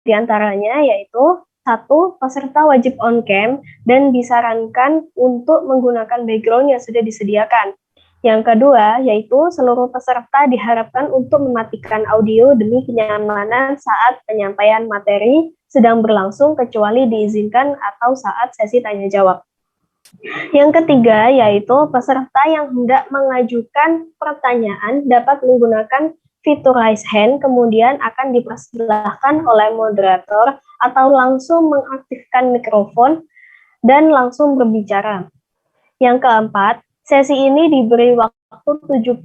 di antaranya yaitu satu, peserta wajib on cam dan disarankan untuk menggunakan background yang sudah disediakan. Yang kedua, yaitu seluruh peserta diharapkan untuk mematikan audio demi kenyamanan saat penyampaian materi sedang berlangsung kecuali diizinkan atau saat sesi tanya jawab. Yang ketiga, yaitu peserta yang hendak mengajukan pertanyaan dapat menggunakan fitur raise hand, kemudian akan dipersilahkan oleh moderator atau langsung mengaktifkan mikrofon dan langsung berbicara. Yang keempat, sesi ini diberi waktu 75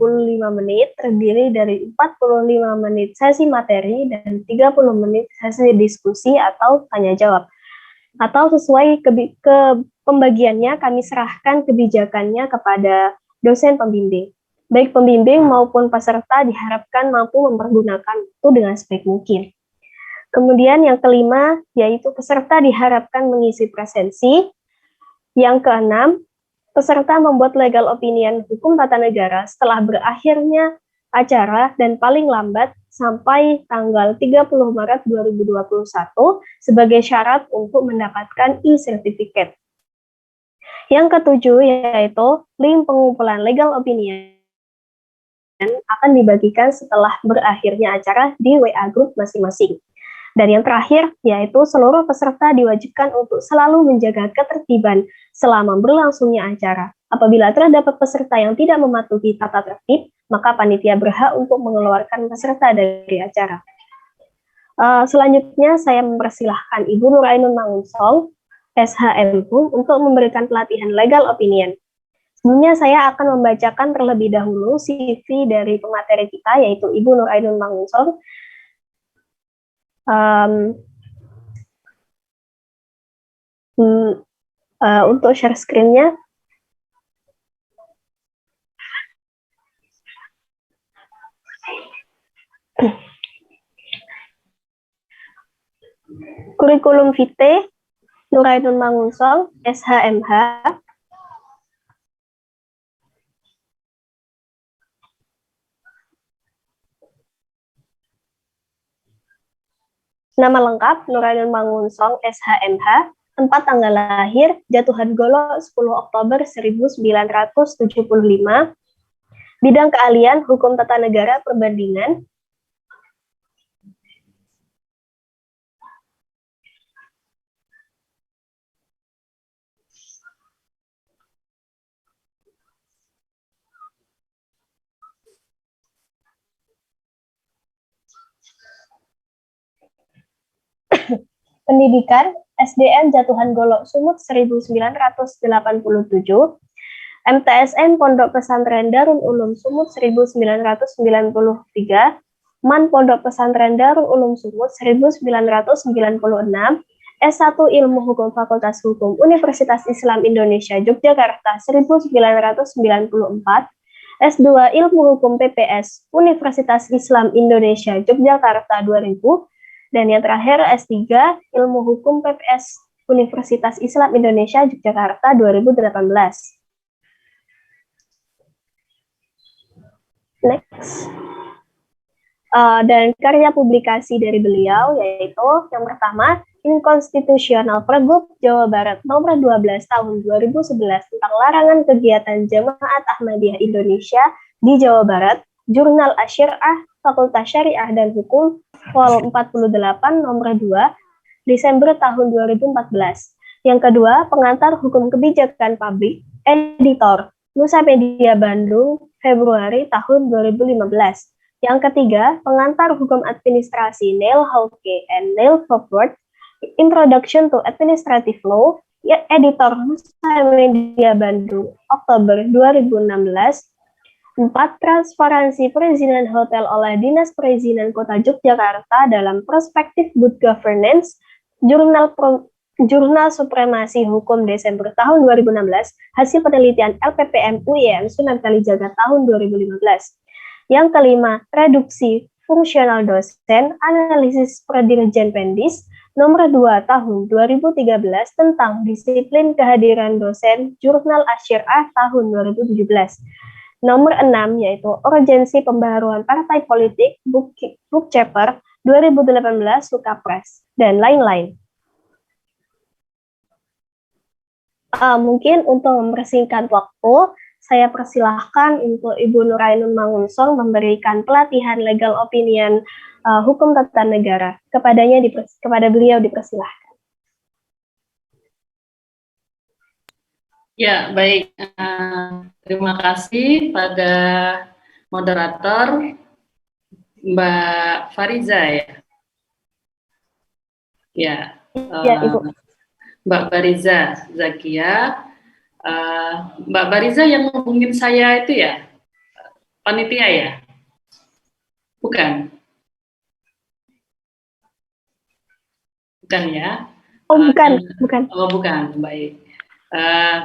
menit, terdiri dari 45 menit sesi materi dan 30 menit sesi diskusi atau tanya jawab. Atau sesuai ke pembagiannya, kami serahkan kebijakannya kepada dosen pembimbing. Baik pembimbing maupun peserta diharapkan mampu mempergunakan itu dengan sebaik mungkin. Kemudian yang kelima, yaitu peserta diharapkan mengisi presensi. Yang keenam, peserta membuat legal opinion hukum tata negara setelah berakhirnya acara dan paling lambat sampai tanggal 30 Maret 2021 sebagai syarat untuk mendapatkan e-certificate. Yang ketujuh, yaitu link pengumpulan legal opinion akan dibagikan setelah berakhirnya acara di WA group masing-masing. Dan yang terakhir, yaitu seluruh peserta diwajibkan untuk selalu menjaga ketertiban selama berlangsungnya acara. Apabila terdapat peserta yang tidak mematuhi tata tertib, maka panitia berhak untuk mengeluarkan peserta dari acara. Selanjutnya, saya mempersilahkan Ibu Nurainun Mangunsong, SHMHU, untuk memberikan pelatihan legal opinion. Sebelumnya saya akan membacakan terlebih dahulu CV dari pemateri kita, yaitu Ibu Nurainun Mangunsong. Untuk share screen-nya. Kurikulum vitae, Nurainun Mangunsong, SHMH. Nama lengkap, Nurainun Mangunsong, SHMH. Tempat tanggal lahir, Jatuhan Golo, 10 Oktober 1975. Bidang keahlian, Hukum Tata Negara Perbandingan. Pendidikan, SDN Jatuhan Golo Sumut 1987, MTSN Pondok Pesantren Darul Ulum Sumut 1993, MAN Pondok Pesantren Darul Ulum Sumut 1996, S1 Ilmu Hukum Fakultas Hukum Universitas Islam Indonesia Yogyakarta 1994, S2 Ilmu Hukum PPS Universitas Islam Indonesia Yogyakarta 2000, dan yang terakhir S3 Ilmu Hukum PPS Universitas Islam Indonesia Yogyakarta 2018. Next. Dan karya publikasi dari beliau yaitu yang pertama, Inkonstitusional Pergub Jawa Barat nomor 12 tahun 2011 tentang larangan kegiatan Jamaat Ahmadiyah Indonesia di Jawa Barat, Jurnal Asy-Syi'ah Fakultas Syariah dan Hukum, Vol 48 nomor 2 Desember tahun 2014. Yang kedua, Pengantar Hukum Kebijakan Publik, Editor Nusa Media Bandung, Februari tahun 2015. Yang ketiga, Pengantar Hukum Administrasi Neil Hauke and Neil Forward, Introduction to Administrative Law, Editor Nusa Media Bandung, Oktober 2016. 4. Transparansi perizinan hotel oleh Dinas Perizinan Kota Yogyakarta dalam Perspektif Good Governance, Jurnal Supremasi Hukum Desember tahun 2016, hasil penelitian LPPM UIN Sunan Kalijaga tahun 2015. Yang kelima, Reduksi Fungsional Dosen, Analisis Pradirjen Pendis, nomor 2 tahun 2013 tentang Disiplin Kehadiran Dosen, Jurnal Asy-Syi'ah tahun 2017. Nomor 6 yaitu Urgensi Pembaharuan Partai Politik, Book Chapter, 2018 Sukapres, dan lain-lain. Mungkin untuk mempersingkat waktu, saya persilahkan untuk Ibu Nurainun Mangunsong memberikan pelatihan legal opinion hukum tata negara. Kepada beliau dipersilahkan. Ya, baik. Terima kasih pada moderator Mbak Fariza ya. Ya, Ya, Ibu. Mbak Fariza Zakia. Mbak Fariza yang ngehubungin saya itu ya, panitia ya? Bukan? Bukan ya? Oh, bukan. Oh, bukan. Baik.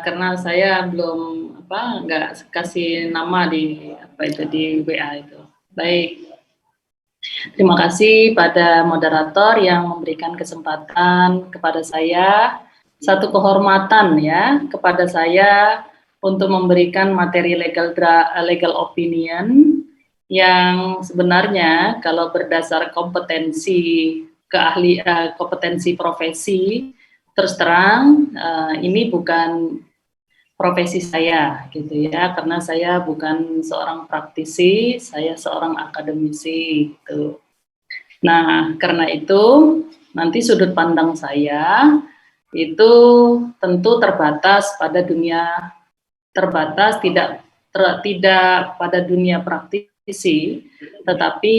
Karena saya belum nggak kasih nama di di WA itu. Baik. Terima kasih pada moderator yang memberikan kesempatan kepada saya, satu kehormatan ya kepada saya untuk memberikan materi legal opinion yang sebenarnya kalau berdasar kompetensi profesi, terus terang ini bukan profesi saya gitu ya, karena saya bukan seorang praktisi, saya seorang akademisi gitu. Nah, karena itu nanti sudut pandang saya itu tentu terbatas pada dunia tidak pada dunia praktisi, tetapi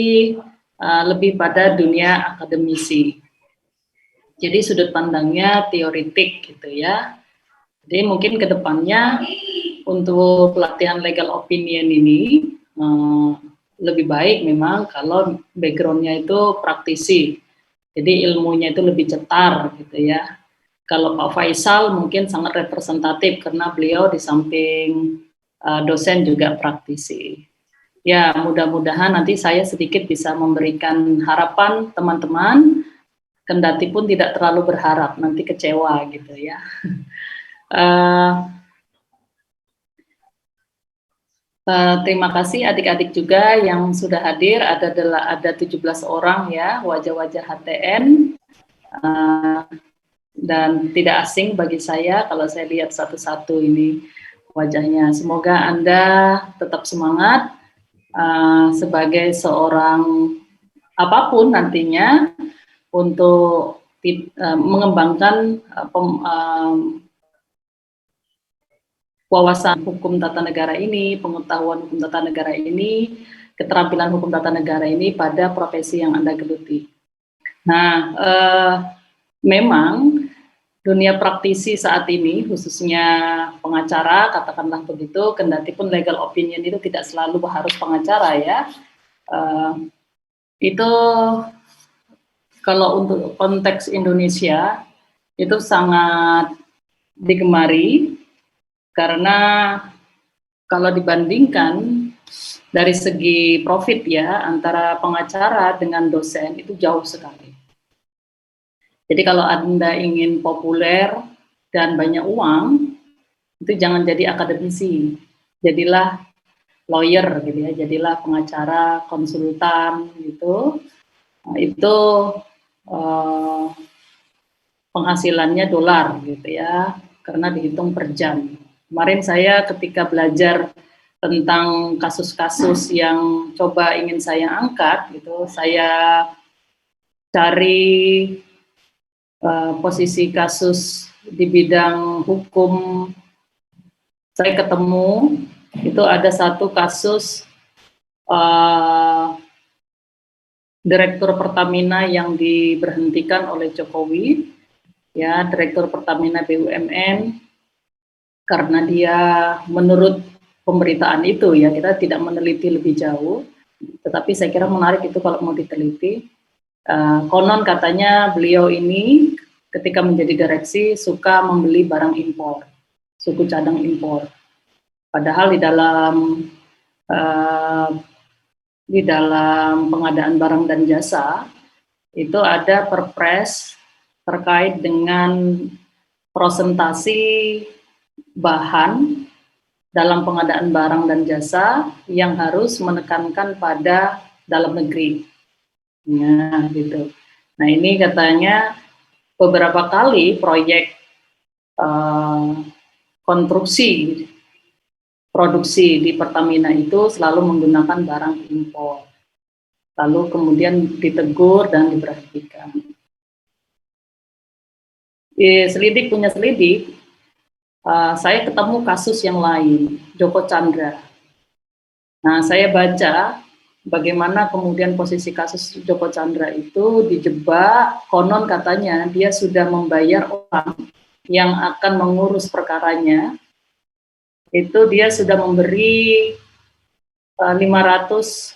lebih pada dunia akademisi. Jadi sudut pandangnya teoritik gitu ya. Jadi mungkin ke depannya untuk pelatihan legal opinion ini lebih baik memang kalau backgroundnya itu praktisi. Jadi ilmunya itu lebih cetar gitu ya. Kalau Pak Faisal mungkin sangat representatif karena beliau di samping dosen juga praktisi. Ya, mudah-mudahan nanti saya sedikit bisa memberikan harapan teman-teman, kendati pun tidak terlalu berharap, nanti kecewa gitu ya. Terima kasih adik-adik juga yang sudah hadir, ada 17 orang ya, wajah-wajah HTN, dan tidak asing bagi saya kalau saya lihat satu-satu ini wajahnya. Semoga Anda tetap semangat sebagai seorang apapun nantinya untuk mengembangkan wawasan hukum tata negara ini, pengetahuan hukum tata negara ini, keterampilan hukum tata negara ini pada profesi yang Anda geluti. Nah, memang dunia praktisi saat ini, khususnya pengacara, katakanlah begitu, kendati pun legal opinion itu tidak selalu harus pengacara ya. Itu kalau untuk konteks Indonesia itu sangat digemari, karena kalau dibandingkan dari segi profit ya antara pengacara dengan dosen itu jauh sekali. Jadi kalau Anda ingin populer dan banyak uang, itu jangan jadi akademisi, jadilah lawyer gitu ya, jadilah pengacara, konsultan gitu. Nah, itu penghasilannya dolar gitu ya, karena dihitung per jam. Kemarin saya ketika belajar tentang kasus-kasus yang coba ingin saya angkat gitu, saya cari posisi kasus di bidang hukum, saya ketemu itu ada satu kasus Direktur Pertamina yang diberhentikan oleh Jokowi, ya, Direktur Pertamina BUMN, karena dia menurut pemberitaan itu ya, kita tidak meneliti lebih jauh, tetapi saya kira menarik itu kalau mau diteliti. Konon katanya beliau ini ketika menjadi direksi suka membeli barang impor, suku cadang impor. Padahal di dalam pengadaan barang dan jasa itu ada perpres terkait dengan prosentasi bahan dalam pengadaan barang dan jasa yang harus menekankan pada dalam negeri. Nah, gitu. Nah, ini katanya beberapa kali proyek konstruksi produksi di Pertamina itu selalu menggunakan barang impor. Lalu kemudian ditegur dan diberhentikan. Selidik punya selidik, saya ketemu kasus yang lain, Joko Chandra. Nah, saya baca bagaimana kemudian posisi kasus Joko Chandra itu dijebak, konon katanya dia sudah membayar orang yang akan mengurus perkaranya, itu dia sudah memberi 500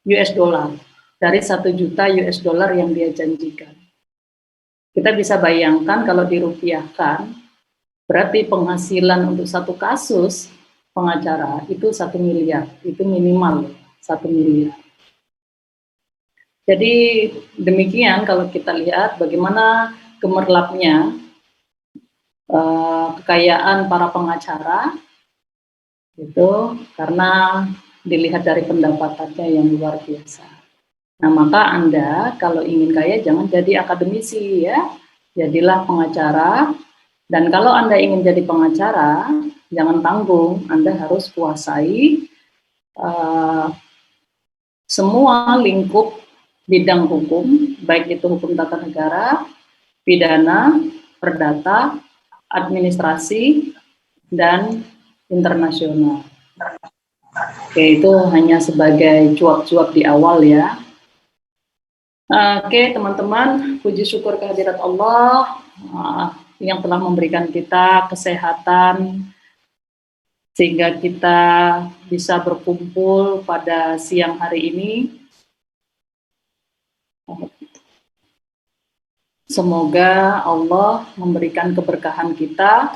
US dollar dari 1 juta US dollar yang dia janjikan. Kita bisa bayangkan kalau dirupiahkan, berarti penghasilan untuk satu kasus pengacara itu 1 miliar, itu minimal 1 miliar. Jadi demikian kalau kita lihat bagaimana gemerlapnya kekayaan para pengacara itu karena dilihat dari pendapatannya yang luar biasa. Nah, maka Anda kalau ingin kaya jangan jadi akademisi ya, jadilah pengacara. Dan kalau Anda ingin jadi pengacara, jangan tanggung, Anda harus kuasai semua lingkup bidang hukum, baik itu hukum tata negara, pidana, perdata, administrasi, dan internasional. Oke, itu hanya sebagai cuap-cuap di awal ya. Oke, teman-teman, puji syukur kehadirat Allah yang telah memberikan kita kesehatan sehingga kita bisa berkumpul pada siang hari ini. Semoga Allah memberikan keberkahan kita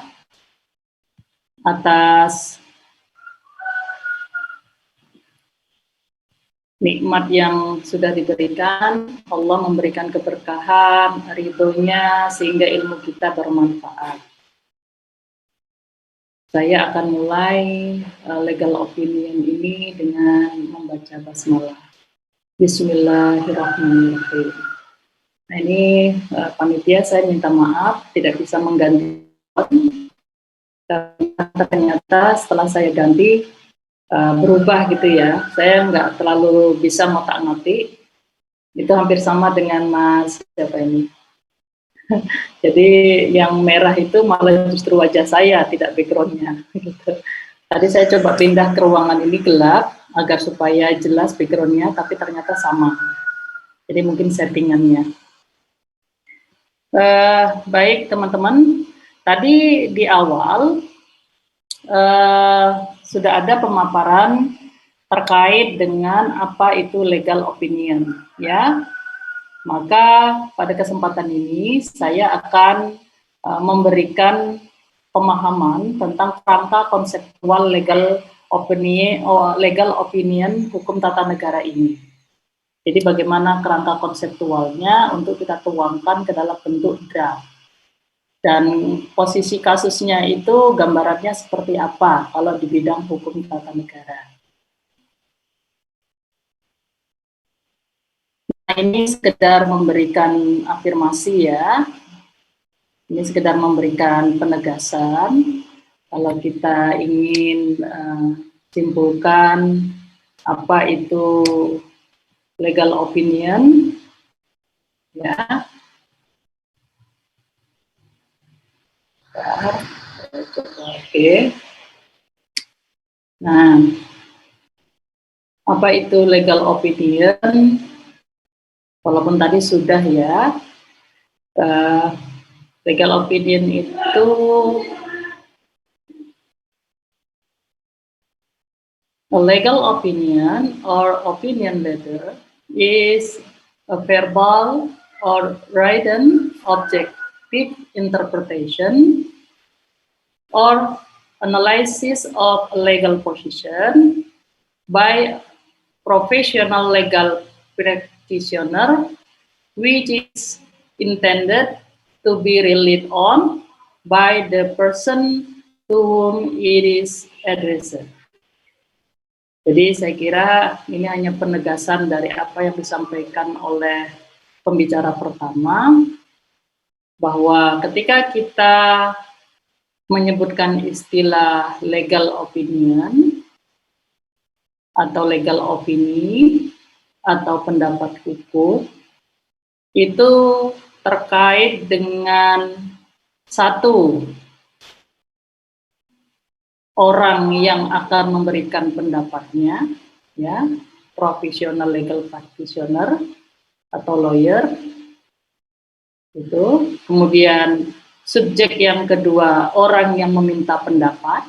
atas nikmat yang sudah diberikan. Allah memberikan keberkahan, ridhonya, sehingga ilmu kita bermanfaat. Saya akan mulai legal opinion ini dengan membaca basmalah. Bismillahirrahmanirrahim. Nah, ini panitia saya minta maaf tidak bisa mengganti karena ternyata setelah saya ganti berubah gitu ya. Saya nggak terlalu bisa ngotak-ngatik. Itu hampir sama dengan Mas siapa ini. Jadi yang merah itu malah justru wajah saya, tidak backgroundnya. Gitu. Tadi saya coba pindah ke ruangan ini gelap agar supaya jelas backgroundnya, tapi ternyata sama. Jadi mungkin settingannya. Baik teman-teman, tadi di awal sudah ada pemaparan terkait dengan apa itu legal opinion, ya. Maka pada kesempatan ini saya akan memberikan pemahaman tentang kerangka konseptual legal opinion hukum tata negara ini. Jadi bagaimana kerangka konseptualnya untuk kita tuangkan ke dalam bentuk draft. Dan posisi kasusnya itu gambarannya seperti apa kalau di bidang hukum tata negara. Nah, ini sekedar memberikan afirmasi ya. Ini sekedar memberikan penegasan. Kalau kita ingin simpulkan apa itu legal opinion, ya. Oke. Nah, apa itu legal opinion? Walaupun tadi sudah ya, legal opinion itu a legal opinion or opinion letter is a verbal or written objective interpretation or analysis of a legal position by professional legal practitioner which is intended to be relied on by the person to whom it is addressed. Jadi saya kira ini hanya penegasan dari apa yang disampaikan oleh pembicara pertama, bahwa ketika kita menyebutkan istilah legal opinion atau legal opini atau pendapat hukum, itu terkait dengan satu, orang yang akan memberikan pendapatnya, ya, profesional legal practitioner atau lawyer, itu. Kemudian subjek yang kedua, orang yang meminta pendapat.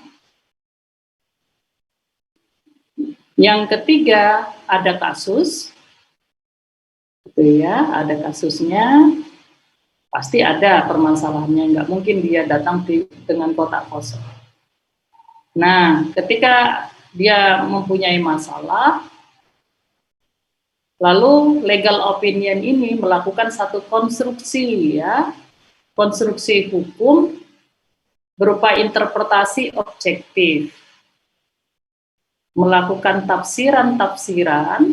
Yang ketiga, ada kasus, gitu ya, ada kasusnya, pasti ada permasalahannya, nggak mungkin dia datang dengan kotak kosong. Nah, ketika dia mempunyai masalah, lalu legal opinion ini melakukan satu konstruksi, ya, konstruksi hukum berupa interpretasi objektif, melakukan tafsiran-tafsiran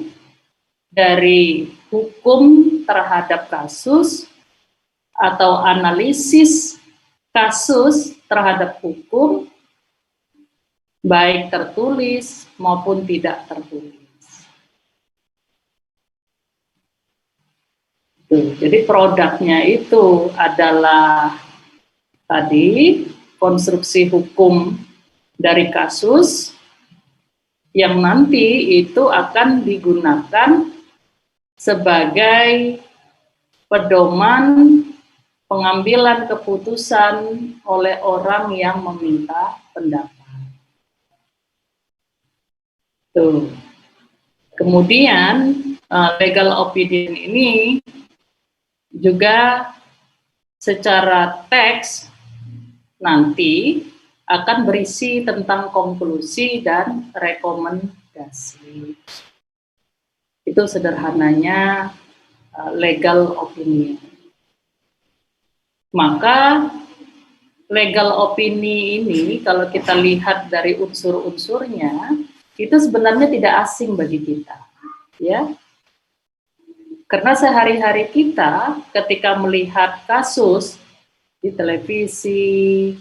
dari hukum terhadap kasus atau analisis kasus terhadap hukum, baik tertulis maupun tidak tertulis. Jadi produknya itu adalah tadi konstruksi hukum dari kasus yang nanti itu akan digunakan sebagai pedoman pengambilan keputusan oleh orang yang meminta pendapat. Tuh. Kemudian legal opinion ini juga secara teks nanti akan berisi tentang konklusi dan rekomendasi. Itu sederhananya legal opinion. Maka legal opini ini kalau kita lihat dari unsur-unsurnya, itu sebenarnya tidak asing bagi kita, ya. Karena sehari-hari kita ketika melihat kasus di televisi,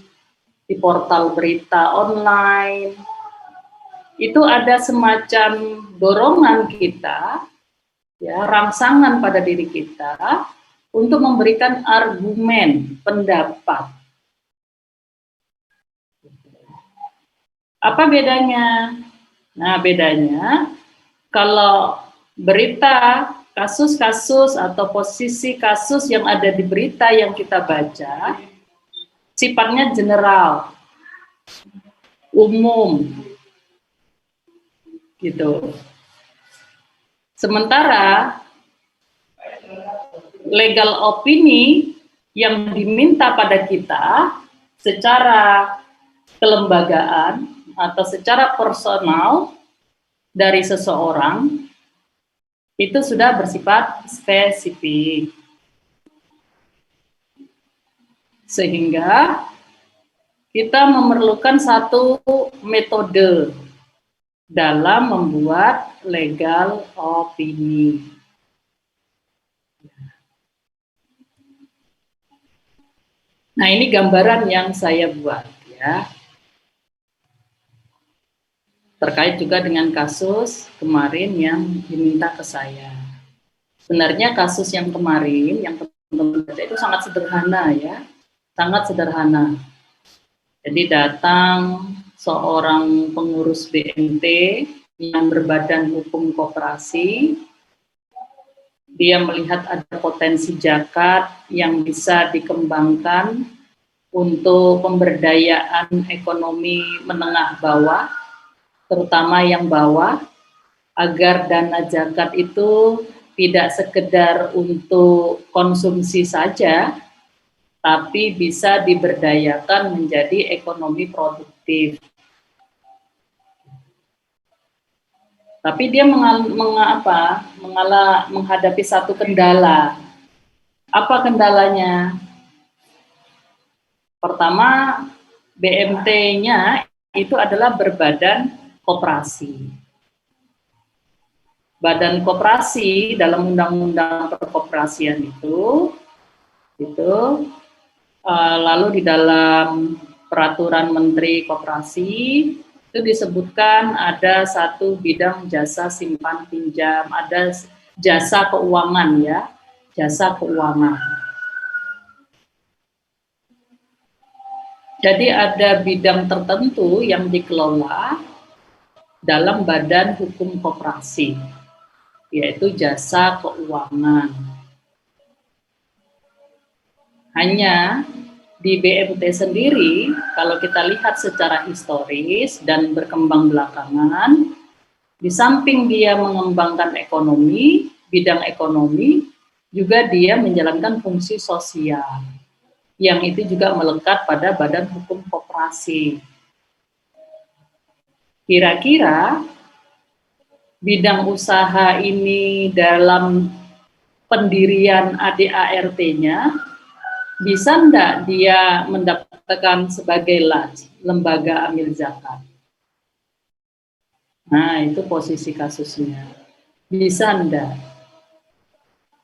di portal berita online, itu ada semacam dorongan kita, ya, rangsangan pada diri kita untuk memberikan argumen, pendapat. Apa bedanya? Nah, bedanya kalau berita, kasus-kasus atau posisi kasus yang ada di berita yang kita baca, sifatnya general, umum, gitu. Sementara legal opini yang diminta pada kita secara kelembagaan atau secara personal dari seseorang itu sudah bersifat spesifik, sehingga kita memerlukan satu metode dalam membuat legal opini. Nah, ini gambaran yang saya buat, ya, terkait juga dengan kasus kemarin yang diminta ke saya. Sebenarnya kasus yang kemarin, yang teman-teman baca itu sangat sederhana, ya, sangat sederhana. Jadi datang seorang pengurus BMT yang berbadan hukum koperasi, dia melihat ada potensi zakat yang bisa dikembangkan untuk pemberdayaan ekonomi menengah bawah, terutama yang bawah, agar dana zakat itu tidak sekedar untuk konsumsi saja, tapi bisa diberdayakan menjadi ekonomi produktif. Tapi dia menghadapi satu kendala. Apa kendalanya? Pertama, BMT-nya itu adalah berbadan koperasi. badan koperasi dalam undang-undang perkoperasian itu lalu di dalam peraturan Menteri Koperasi itu disebutkan ada satu bidang jasa simpan pinjam, ada jasa keuangan ya, jasa keuangan. Jadi ada bidang tertentu yang dikelola dalam badan hukum koperasi, yaitu jasa keuangan. Hanya di BMT sendiri, kalau kita lihat secara historis dan berkembang belakangan, di samping dia mengembangkan ekonomi, bidang ekonomi, juga dia menjalankan fungsi sosial, yang itu juga melekat pada badan hukum koperasi. Kira-kira bidang usaha ini dalam pendirian ADART-nya, bisa enggak dia mendapatkan sebagai LAJ, lembaga amil zakat? Nah, itu posisi kasusnya. Bisa enggak?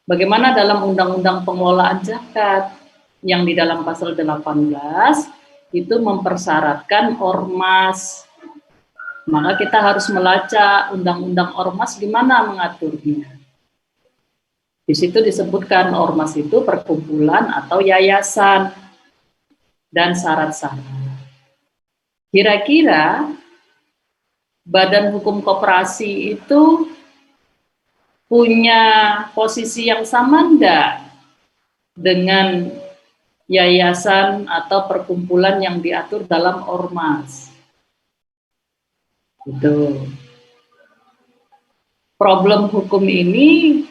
Bagaimana dalam Undang-Undang Pengelolaan Zakat yang di dalam pasal 18 itu mempersyaratkan ormas. Maka kita harus melacak Undang-Undang Ormas gimana mengaturnya. Di situ disebutkan ormas itu perkumpulan atau yayasan dan syarat-syarat. Kira-kira badan hukum koperasi itu punya posisi yang sama enggak dengan yayasan atau perkumpulan yang diatur dalam ormas? Itu problem hukum ini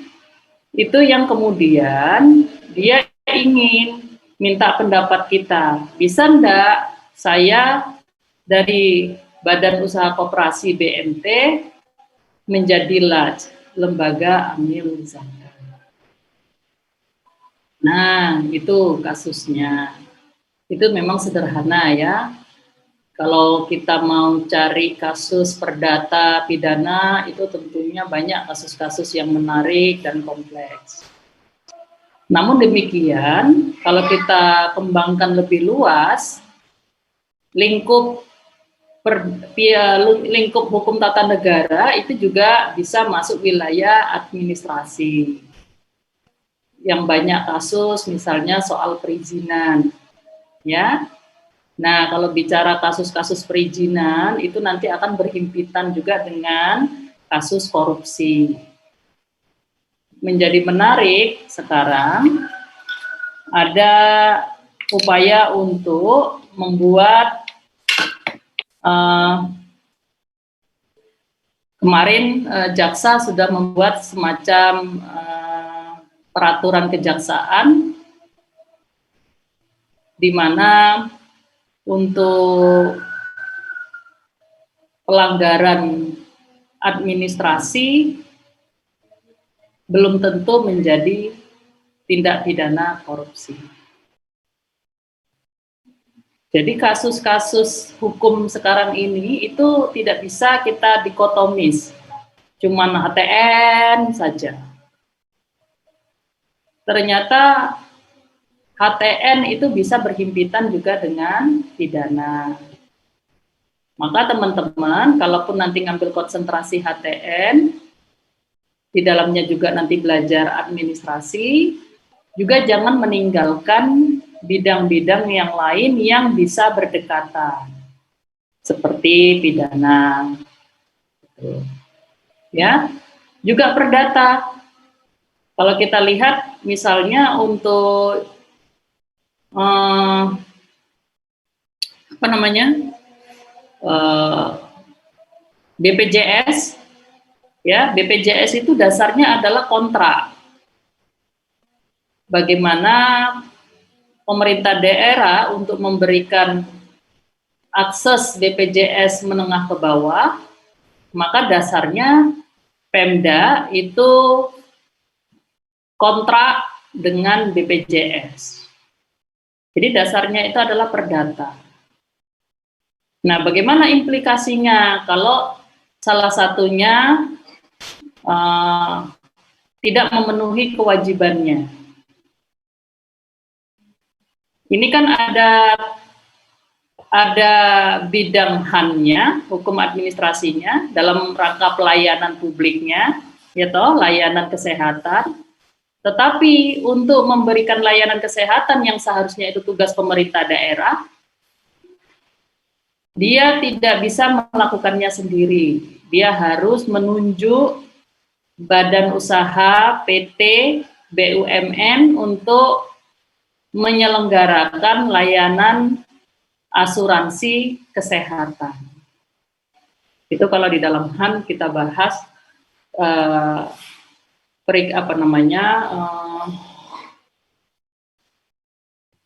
itu yang kemudian dia ingin minta pendapat kita, bisa enggak saya dari Badan Usaha Koperasi BMT menjadi LAJ, lembaga amil zakat. Nah, itu kasusnya. Itu memang sederhana ya. Kalau kita mau cari kasus perdata pidana, itu tentunya banyak kasus-kasus yang menarik dan kompleks. Namun demikian, kalau kita kembangkan lebih luas, lingkup hukum tata negara itu juga bisa masuk wilayah administrasi. Yang banyak kasus misalnya soal perizinan, ya. Nah, kalau bicara kasus-kasus perizinan, itu nanti akan berhimpitan juga dengan kasus korupsi. Menjadi menarik sekarang, ada upaya untuk membuat, kemarin jaksa sudah membuat semacam peraturan kejaksaan, di mana untuk pelanggaran administrasi belum tentu menjadi tindak pidana korupsi. Jadi kasus-kasus hukum sekarang ini itu tidak bisa kita dikotomis, cuman HTN saja. Ternyata HTN itu bisa berhimpitan juga dengan pidana. Maka teman-teman, kalaupun nanti ngambil konsentrasi HTN, di dalamnya juga nanti belajar administrasi, juga jangan meninggalkan bidang-bidang yang lain yang bisa berdekatan, seperti pidana. Ya, juga perdata. Kalau kita lihat misalnya untuk BPJS, ya, BPJS itu dasarnya adalah kontrak. Bagaimana pemerintah daerah untuk memberikan akses BPJS menengah ke bawah, maka dasarnya Pemda itu kontrak dengan BPJS. Jadi dasarnya itu adalah perdata. Nah, bagaimana implikasinya kalau salah satunya tidak memenuhi kewajibannya. Ini kan ada bidang HAN-nya, hukum administrasinya, dalam rangka pelayanan publiknya, ya toh, layanan kesehatan. Tetapi untuk memberikan layanan kesehatan yang seharusnya itu tugas pemerintah daerah, dia tidak bisa melakukannya sendiri. Dia harus menunjuk badan usaha, PT, BUMN untuk menyelenggarakan layanan asuransi kesehatan. Itu kalau di dalam HAN kita bahas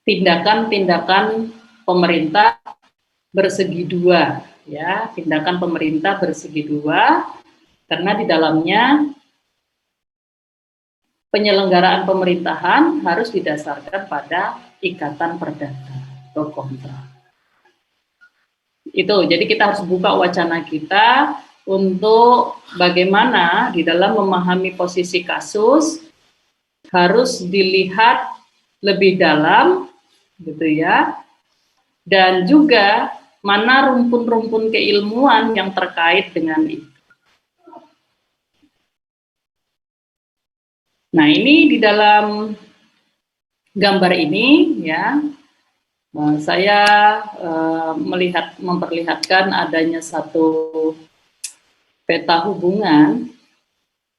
tindakan-tindakan pemerintah bersegi dua, ya, tindakan pemerintah bersegi dua, karena di dalamnya penyelenggaraan pemerintahan harus didasarkan pada ikatan perdata atau kontrak. Itu, jadi kita harus buka wacana kita untuk bagaimana di dalam memahami posisi kasus harus dilihat lebih dalam, gitu ya, dan juga mana rumpun-rumpun keilmuan yang terkait dengan itu. Nah, ini di dalam gambar ini, ya, saya memperlihatkan adanya satu peta hubungan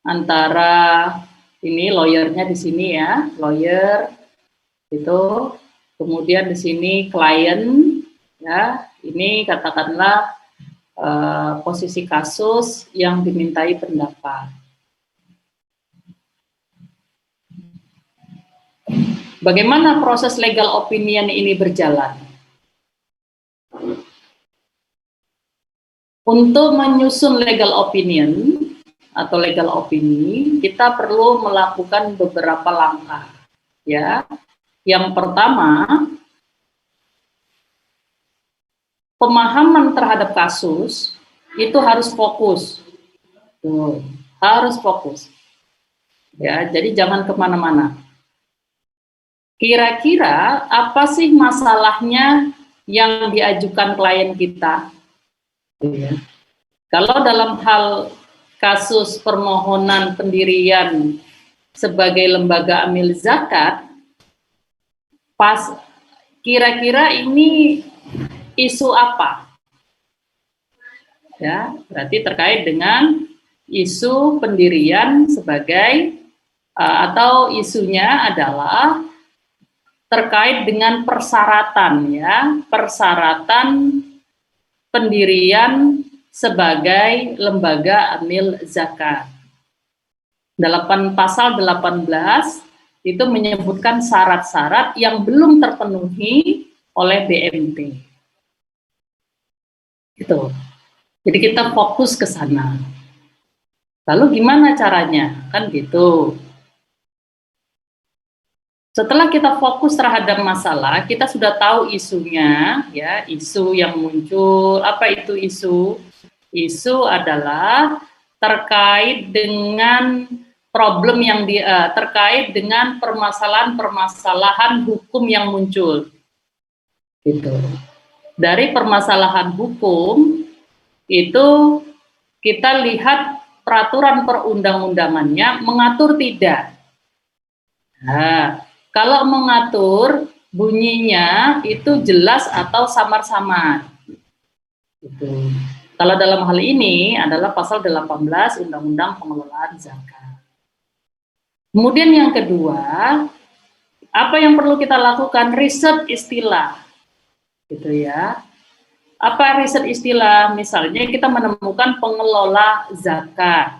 antara ini lawyernya di sini, ya, lawyer itu, kemudian di sini klien, ya, ini katakanlah posisi kasus yang dimintai pendapat. Bagaimana proses legal opinion ini berjalan? Untuk menyusun legal opinion atau legal opini, kita perlu melakukan beberapa langkah, ya. Yang pertama, pemahaman terhadap kasus itu harus fokus. Tuh, harus fokus. Ya, jadi jangan kemana-mana. Kira-kira apa sih masalahnya yang diajukan klien kita? Ya. Kalau dalam hal kasus permohonan pendirian sebagai lembaga amil zakat, pas kira-kira ini isu apa? Ya, berarti terkait dengan isu pendirian sebagai atau isunya adalah terkait dengan persyaratan, ya, persyaratan pendirian sebagai lembaga amil zakat. Pasal 18 itu menyebutkan syarat-syarat yang belum terpenuhi oleh BMT. Itu. Jadi kita fokus ke sana. Lalu gimana caranya? Kan gitu. Setelah kita fokus terhadap masalah, kita sudah tahu isunya, ya, isu yang muncul. Apa itu isu? Isu adalah terkait dengan problem yang terkait dengan permasalahan-permasalahan hukum yang muncul. Gitu. Dari permasalahan hukum itu kita lihat peraturan perundang-undangannya mengatur tidak. Nah, kalau mengatur bunyinya itu jelas atau samar-samar. Gitu. Kalau dalam hal ini adalah pasal 18 Undang-Undang Pengelolaan Zakat. Kemudian yang kedua, apa yang perlu kita lakukan? Riset istilah. Gitu ya. Apa riset istilah? Misalnya kita menemukan pengelola zakat.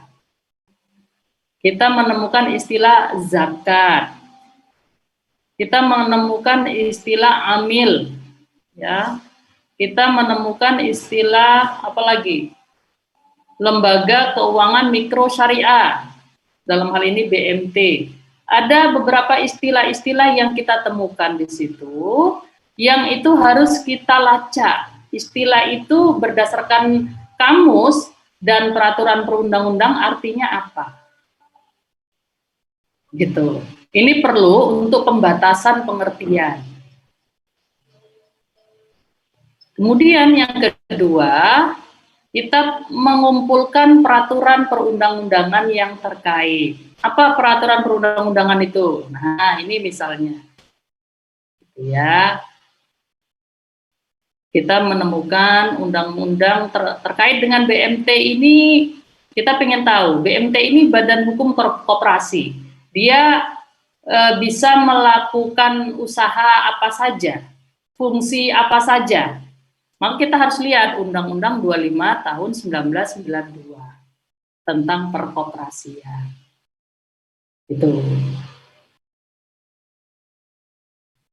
Kita menemukan istilah zakat. Kita menemukan istilah amil, ya. Kita menemukan istilah apa lagi? Lembaga keuangan mikro syariah. Dalam hal ini BMT. Ada beberapa istilah-istilah yang kita temukan di situ, yang itu harus kita lacak. Istilah itu berdasarkan kamus dan peraturan perundang-undang artinya apa? Gitu. Ini perlu untuk pembatasan pengertian. Kemudian yang kedua, kita mengumpulkan peraturan perundang-undangan yang terkait. Apa peraturan perundang-undangan itu? Nah, ini misalnya, ya, kita menemukan undang-undang terkait dengan BMT ini. Kita pengen tahu, BMT ini Badan Hukum Koperasi. Dia bisa melakukan usaha apa saja, fungsi apa saja. Maka kita harus lihat Undang-Undang 25 tahun 1992 tentang perkoperasian. Itu.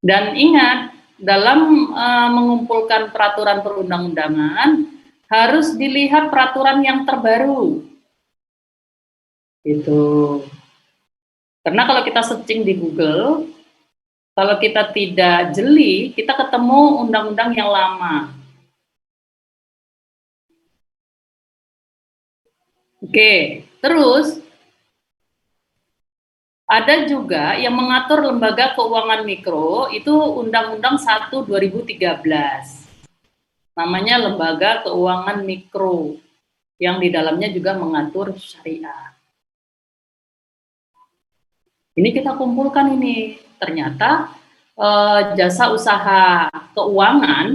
Dan ingat, dalam mengumpulkan peraturan perundang-undangan harus dilihat peraturan yang terbaru. Itu. Karena kalau kita searching di Google, kalau kita tidak jeli, kita ketemu undang-undang yang lama. Oke, terus ada juga yang mengatur lembaga keuangan mikro, itu Undang-Undang 1 2013. Namanya Lembaga Keuangan Mikro, yang di dalamnya juga mengatur syariah. Ini kita kumpulkan ini, ternyata jasa usaha keuangan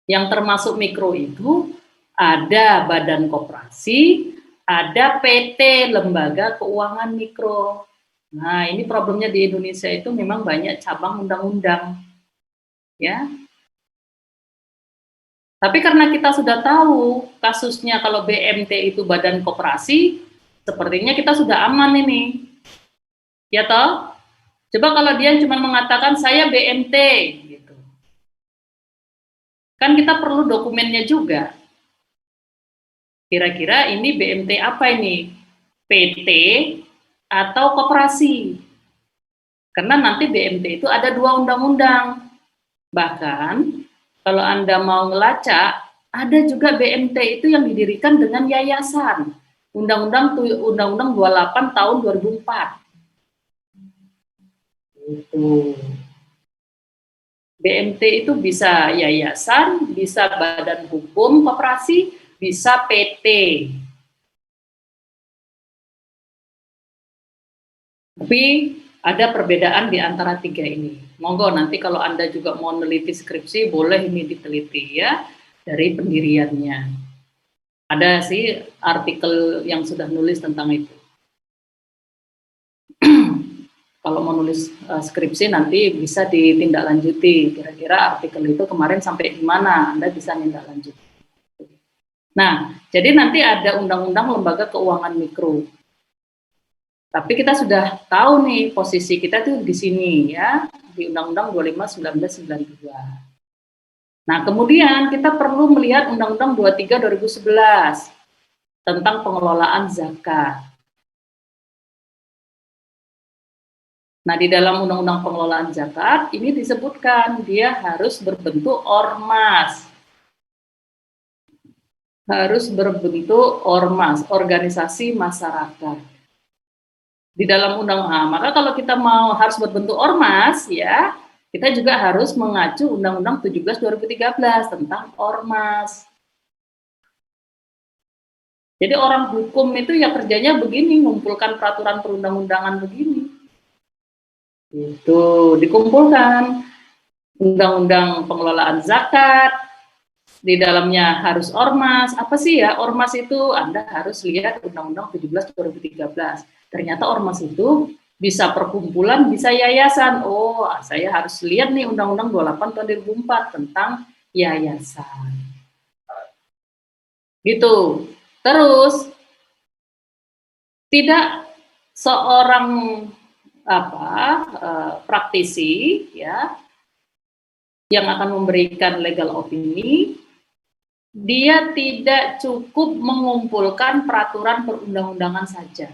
yang termasuk mikro itu ada badan koperasi, ada PT Lembaga Keuangan Mikro. Nah, ini problemnya di Indonesia itu memang banyak cabang undang-undang, ya. Tapi karena kita sudah tahu kasusnya kalau BMT itu badan koperasi, sepertinya kita sudah aman ini. Ya toh? Coba kalau dia cuma mengatakan saya BMT gitu. Kan kita perlu dokumennya juga. Kira-kira ini BMT apa ini? PT atau koperasi? Karena nanti BMT itu ada 2 undang-undang. Bahkan kalau Anda mau ngelacak, ada juga BMT itu yang didirikan dengan yayasan. Undang-Undang 28 tahun 2004. Itu. BMT itu bisa yayasan, bisa badan hukum koperasi, bisa PT. Tapi ada perbedaan di antara 3 ini. Monggo nanti kalau Anda juga mau meneliti skripsi, boleh ini diteliti ya, dari pendiriannya. Ada sih artikel yang sudah nulis tentang itu. Kalau mau nulis skripsi nanti bisa ditindaklanjuti. Kira-kira artikel itu kemarin sampai di mana, Anda bisa tindak-lanjuti. Nah, jadi nanti ada undang-undang lembaga keuangan mikro. Tapi kita sudah tahu nih posisi kita tuh di sini ya, di Undang-Undang 25 1992. Nah, kemudian kita perlu melihat Undang-Undang 23 2011 tentang pengelolaan zakat. Nah, di dalam Undang-Undang Pengelolaan Zakat, ini disebutkan dia harus berbentuk ormas. Harus berbentuk ormas, organisasi masyarakat. Di dalam undang-undang, maka kalau kita mau harus berbentuk ormas, ya, kita juga harus mengacu Undang-Undang 17 2013 tentang ormas. Jadi orang hukum itu ya kerjanya begini, mengumpulkan peraturan perundang-undangan begini. Itu dikumpulkan undang-undang pengelolaan zakat, di dalamnya harus ormas. Apa sih ya ormas itu? Anda harus lihat Undang-Undang 17 2013. Ternyata ormas itu bisa perkumpulan, bisa yayasan. Oh, saya harus lihat nih Undang-Undang 28 tahun 2004 tentang yayasan. Gitu. Terus tidak seorang praktisi ya yang akan memberikan legal opini, dia tidak cukup mengumpulkan peraturan perundang-undangan saja,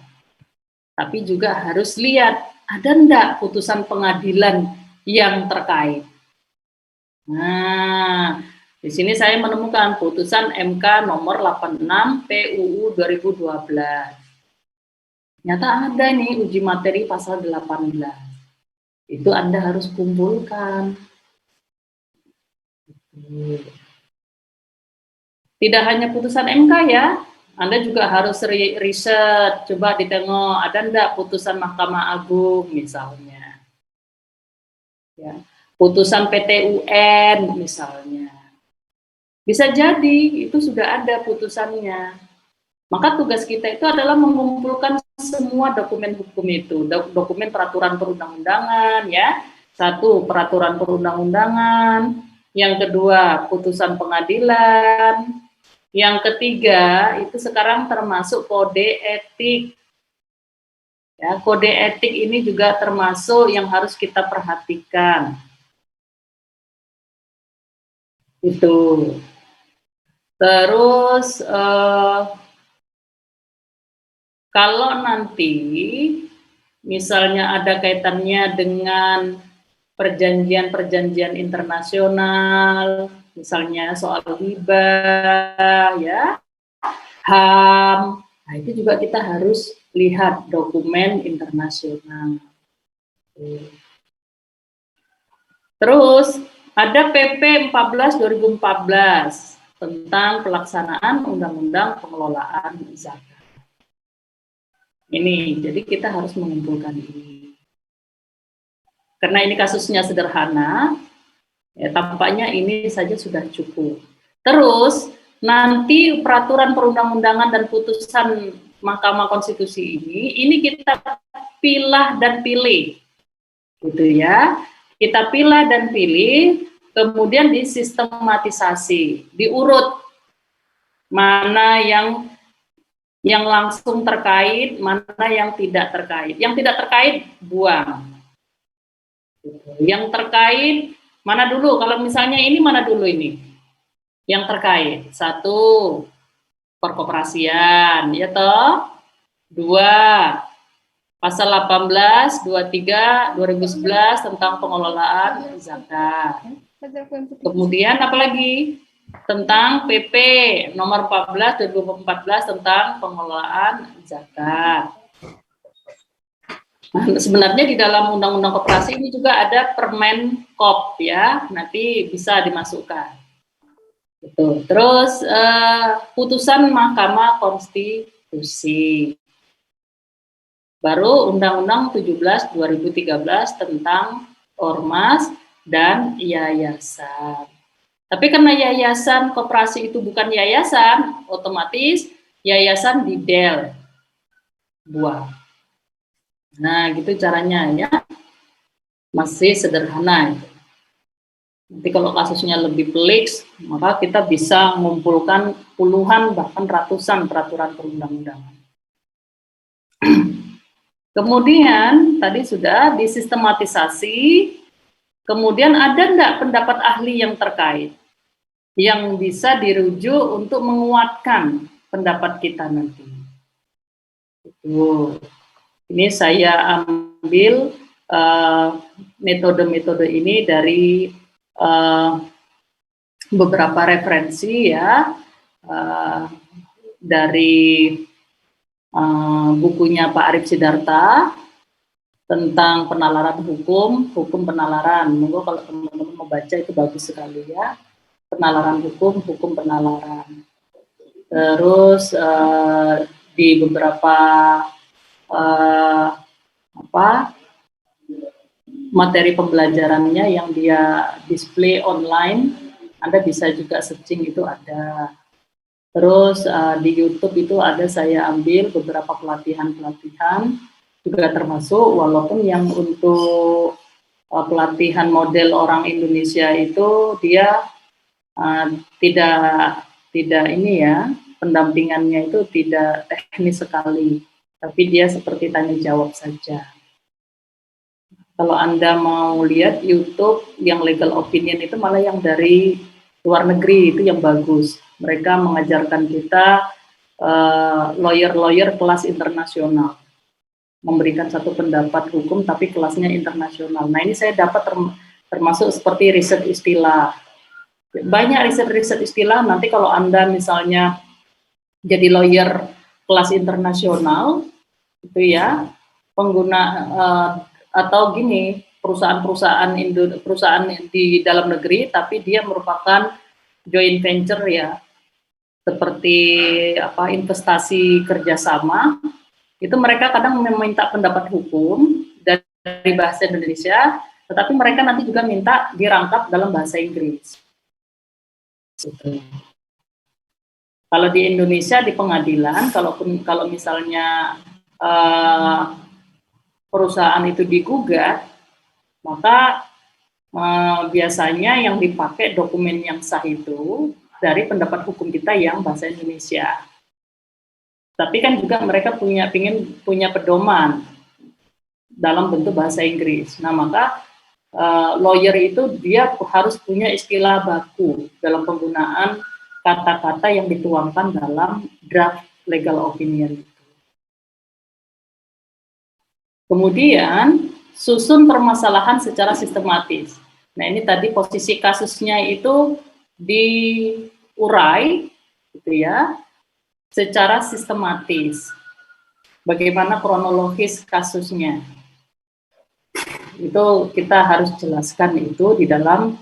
tapi juga harus lihat ada enggak putusan pengadilan yang terkait. Nah, Di sini saya menemukan putusan MK nomor 86 PUU 2012. Ternyata ada nih uji materi pasal 18. Itu Anda harus kumpulkan. Tidak hanya putusan MK ya, Anda juga harus riset, coba ditengok ada enggak putusan Mahkamah Agung misalnya. Ya. Putusan PT UN misalnya. Bisa jadi itu sudah ada putusannya. Maka tugas kita itu adalah mengumpulkan semua dokumen hukum itu, dokumen peraturan perundang-undangan ya. Satu, peraturan perundang-undangan, yang kedua, putusan pengadilan, yang ketiga itu sekarang termasuk kode etik. Ya, kode etik ini juga termasuk yang harus kita perhatikan. Itu. Terus kalau nanti misalnya ada kaitannya dengan perjanjian-perjanjian internasional, misalnya soal hibah, ya, HAM, nah itu juga kita harus lihat dokumen internasional. Terus ada PP 14 2014 tentang pelaksanaan Undang-Undang Pengelolaan Zakat. Ini, jadi kita harus mengumpulkan ini. Karena ini kasusnya sederhana, ya, tampaknya ini saja sudah cukup. Terus nanti peraturan perundang-undangan dan putusan Mahkamah Konstitusi ini kita pilah dan pilih, gitu ya. Kita pilah dan pilih, kemudian disistematisasi, diurut mana yang langsung terkait, mana yang tidak terkait. Yang tidak terkait buang. Yang terkait mana dulu? Kalau misalnya ini mana dulu ini? Yang terkait. Satu, perkoperasian, ya toh? Dua, pasal 18, 23, 2011 tentang pengelolaan zakat. Kemudian apa lagi? Tentang PP nomor 14 2014 tentang pengelolaan zakat. Nah, sebenarnya di dalam Undang-Undang Koperasi ini juga ada Permenkop ya, nanti bisa dimasukkan. Gitu. Terus putusan Mahkamah Konstitusi. Baru Undang-Undang 17 2013 tentang ormas dan yayasan. Tapi karena yayasan koperasi itu bukan yayasan, otomatis yayasan di DEL buang. Nah, gitu caranya ya. Masih sederhana itu. Nanti kalau kasusnya lebih pelik, maka kita bisa mengumpulkan puluhan bahkan ratusan peraturan perundang-undangan. Kemudian tadi sudah disistematisasi, kemudian ada enggak pendapat ahli yang terkait yang bisa dirujuk untuk menguatkan pendapat kita nanti. Ini saya ambil metode-metode ini dari beberapa referensi ya, dari bukunya Pak Arif Sidarta tentang penalaran hukum penalaran. Monggo kalau teman-teman mau baca itu bagus sekali ya. Penalaran hukum penalaran. Terus di beberapa materi pembelajarannya yang dia display online, Anda bisa juga searching itu ada. Terus di YouTube itu ada saya ambil beberapa pelatihan juga termasuk, walaupun yang untuk pelatihan model orang Indonesia itu dia tidak ini ya, pendampingannya itu tidak teknis sekali, tapi dia seperti tanya jawab saja. Kalau Anda mau lihat YouTube yang legal opinion itu malah yang dari luar negeri, itu yang bagus. Mereka mengajarkan kita lawyer-lawyer kelas internasional, memberikan satu pendapat hukum tapi kelasnya internasional. Nah ini saya dapat termasuk seperti riset istilah. Banyak riset-riset istilah, nanti kalau Anda misalnya jadi lawyer kelas internasional, itu ya, pengguna atau gini, perusahaan-perusahaan perusahaan di dalam negeri, tapi dia merupakan joint venture ya, seperti apa investasi kerjasama, itu mereka kadang meminta pendapat hukum dari bahasa Indonesia, tetapi mereka nanti juga minta dirangkap dalam bahasa Inggris. Kalau di Indonesia di pengadilan, kalau misalnya perusahaan itu digugat, maka biasanya yang dipakai dokumen yang sah itu dari pendapat hukum kita yang bahasa Indonesia. Tapi kan juga mereka ingin punya pedoman dalam bentuk bahasa Inggris. Nah, maka lawyer itu dia harus punya istilah baku dalam penggunaan kata-kata yang dituangkan dalam draft legal opinion. Kemudian susun permasalahan secara sistematis. Nah, ini tadi posisi kasusnya itu diurai gitu ya, secara sistematis. Bagaimana kronologis kasusnya. Itu kita harus jelaskan itu di dalam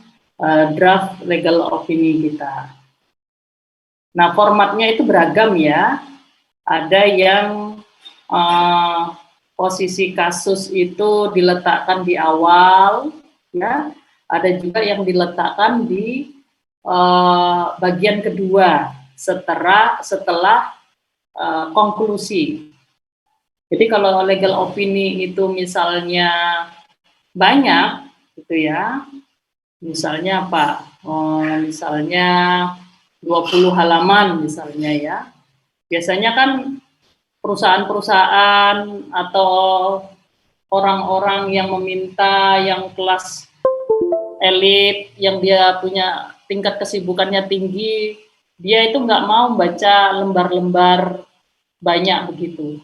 draft legal opinion kita. Nah, formatnya itu beragam ya. Ada yang posisi kasus itu diletakkan di awal, ya. Ada juga yang diletakkan di bagian kedua setelah konklusi. Jadi kalau legal opini itu misalnya banyak, gitu ya. Misalnya apa? Misalnya 20 halaman misalnya ya. Biasanya kan perusahaan-perusahaan atau orang-orang yang meminta yang kelas elit, yang dia punya tingkat kesibukannya tinggi, dia itu nggak mau baca lembar-lembar banyak begitu.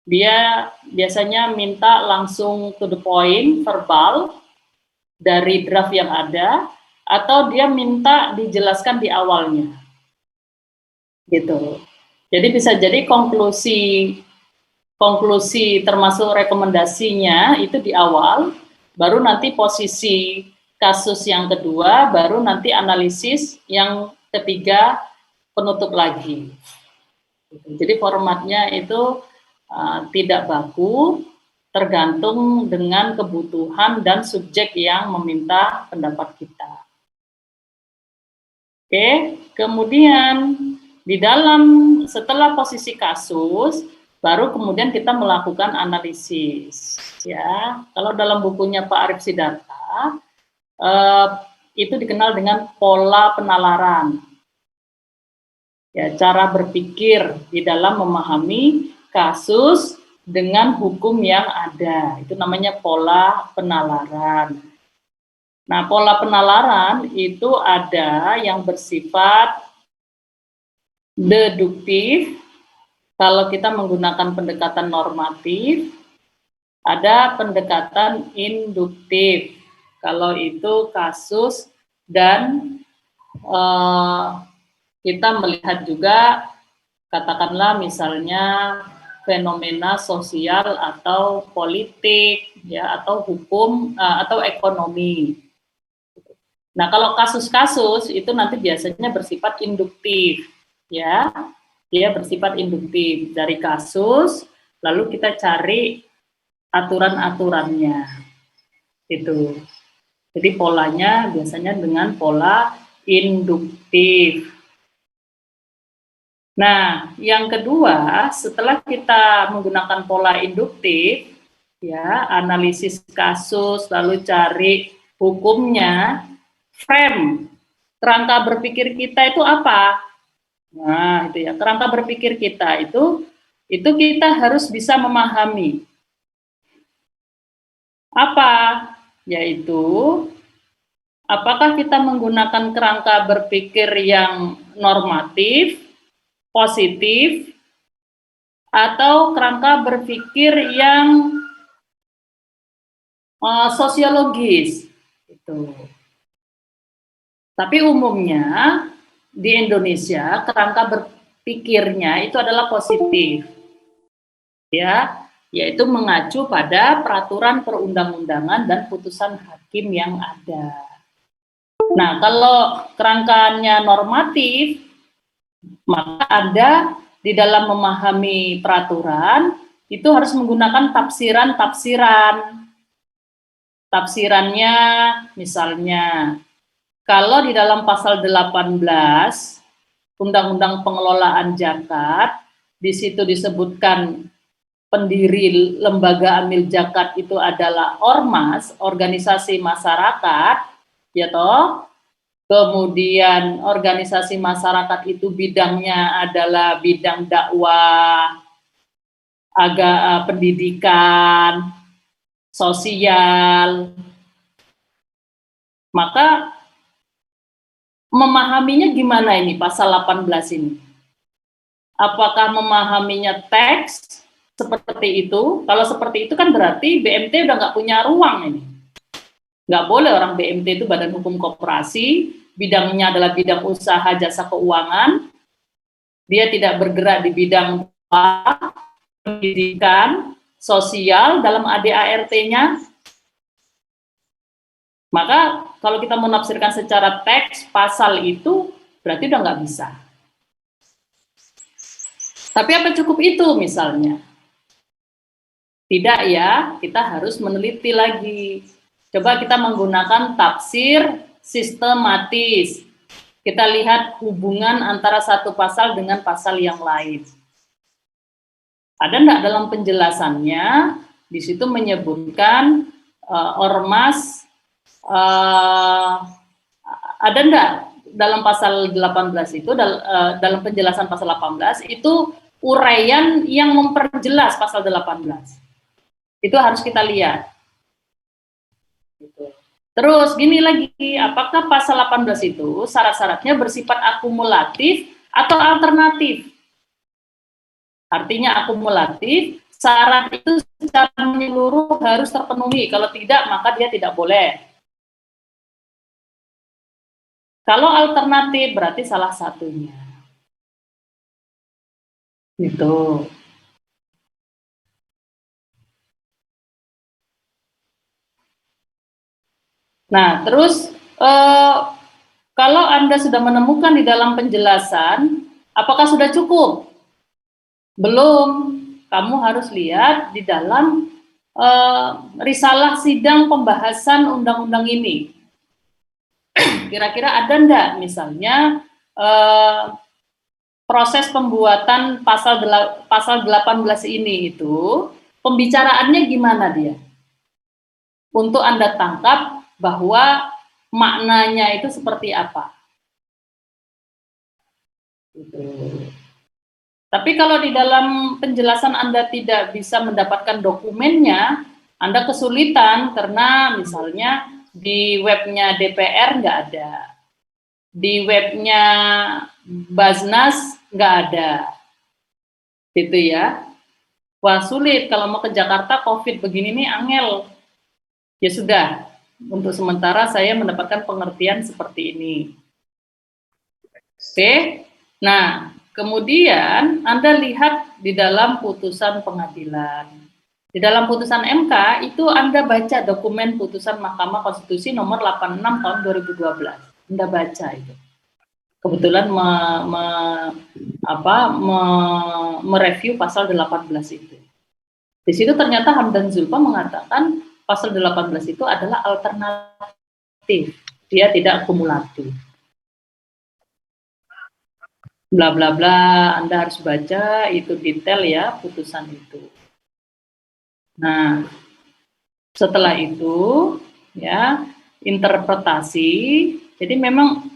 Dia biasanya minta langsung to the point, verbal, dari draft yang ada, atau dia minta dijelaskan di awalnya. Gitu. Jadi bisa jadi konklusi termasuk rekomendasinya itu di awal, baru nanti posisi kasus yang kedua, baru nanti analisis yang ketiga penutup lagi. Jadi formatnya itu tidak baku, tergantung dengan kebutuhan dan subjek yang meminta pendapat kita. Oke, kemudian di dalam setelah posisi kasus, baru kemudian kita melakukan analisis. Ya, kalau dalam bukunya Pak Arif Sidarta, itu dikenal dengan pola penalaran. Ya, cara berpikir di dalam memahami kasus dengan hukum yang ada. Itu namanya pola penalaran. Nah, pola penalaran itu ada yang bersifat deduktif, kalau kita menggunakan pendekatan normatif, ada pendekatan induktif, kalau itu kasus dan kita melihat juga, katakanlah misalnya fenomena sosial atau politik, ya, atau hukum atau ekonomi. Nah, kalau kasus-kasus itu nanti biasanya bersifat induktif, ya, dia bersifat induktif dari kasus, lalu kita cari aturan-aturannya, itu. Jadi polanya biasanya dengan pola induktif. Nah, yang kedua, setelah kita menggunakan pola induktif, ya, analisis kasus, lalu cari hukumnya, frame, kerangka berpikir kita itu apa? Nah, itu ya, kerangka berpikir kita itu kita harus bisa memahami apa, yaitu apakah kita menggunakan kerangka berpikir yang normatif, positif, atau kerangka berpikir yang sosiologis, itu. Tapi umumnya di Indonesia kerangka berpikirnya itu adalah positif, ya, yaitu mengacu pada peraturan perundang-undangan dan putusan hakim yang ada. Nah, kalau kerangkanya normatif, maka Anda di dalam memahami peraturan itu harus menggunakan tafsiran-tafsiran. Tafsirannya misalnya, kalau di dalam pasal 18 Undang-Undang Pengelolaan Zakat, di situ disebutkan pendiri lembaga amil zakat itu adalah ormas, organisasi masyarakat, ya toh. Kemudian organisasi masyarakat itu bidangnya adalah bidang dakwah, pendidikan, sosial. Maka memahaminya gimana ini pasal 18 ini? Apakah memahaminya teks seperti itu? Kalau seperti itu kan berarti BMT udah nggak punya ruang ini. Nggak boleh orang BMT itu Badan Hukum Koperasi, bidangnya adalah bidang usaha jasa keuangan, dia tidak bergerak di bidang pendidikan, sosial dalam ADART-nya. Maka kalau kita menafsirkan secara teks pasal itu berarti udah nggak bisa. Tapi apa cukup itu misalnya? Tidak ya, kita harus meneliti lagi. Coba kita menggunakan tafsir sistematis. Kita lihat hubungan antara satu pasal dengan pasal yang lain. Ada enggak dalam penjelasannya, di situ menyebutkan ormas, ada enggak dalam pasal 18 itu, dalam penjelasan pasal 18, itu uraian yang memperjelas pasal 18. Itu harus kita lihat. Terus gini lagi, apakah pasal 18 itu syarat-syaratnya bersifat akumulatif atau alternatif? Artinya akumulatif, syarat itu secara menyeluruh harus terpenuhi. Kalau tidak, maka dia tidak boleh. Kalau alternatif, berarti salah satunya. Gitu. Nah, terus kalau Anda sudah menemukan di dalam penjelasan, apakah sudah cukup? Belum. Kamu harus lihat di dalam risalah sidang pembahasan undang-undang ini. Kira-kira ada enggak misalnya proses pembuatan pasal 18 ini itu pembicaraannya gimana dia? Untuk Anda tangkap bahwa maknanya itu seperti apa. Tapi kalau di dalam penjelasan Anda tidak bisa mendapatkan dokumennya, Anda kesulitan karena misalnya di webnya DPR nggak ada, di webnya Basnas nggak ada, gitu ya. Wah sulit kalau mau ke Jakarta COVID begini nih angel. Ya sudah, untuk sementara saya mendapatkan pengertian seperti ini. Oke, nah kemudian Anda lihat di dalam putusan pengadilan. Di dalam putusan MK itu Anda baca dokumen putusan Mahkamah Konstitusi nomor 86 tahun 2012. Anda baca itu. Kebetulan mereview pasal 18 itu. Di situ ternyata Hamdan Zulfa mengatakan pasal 18 itu adalah alternatif. Dia tidak kumulatif. Bla bla bla, Anda harus baca itu detail ya putusan itu. Nah, setelah itu ya interpretasi. Jadi memang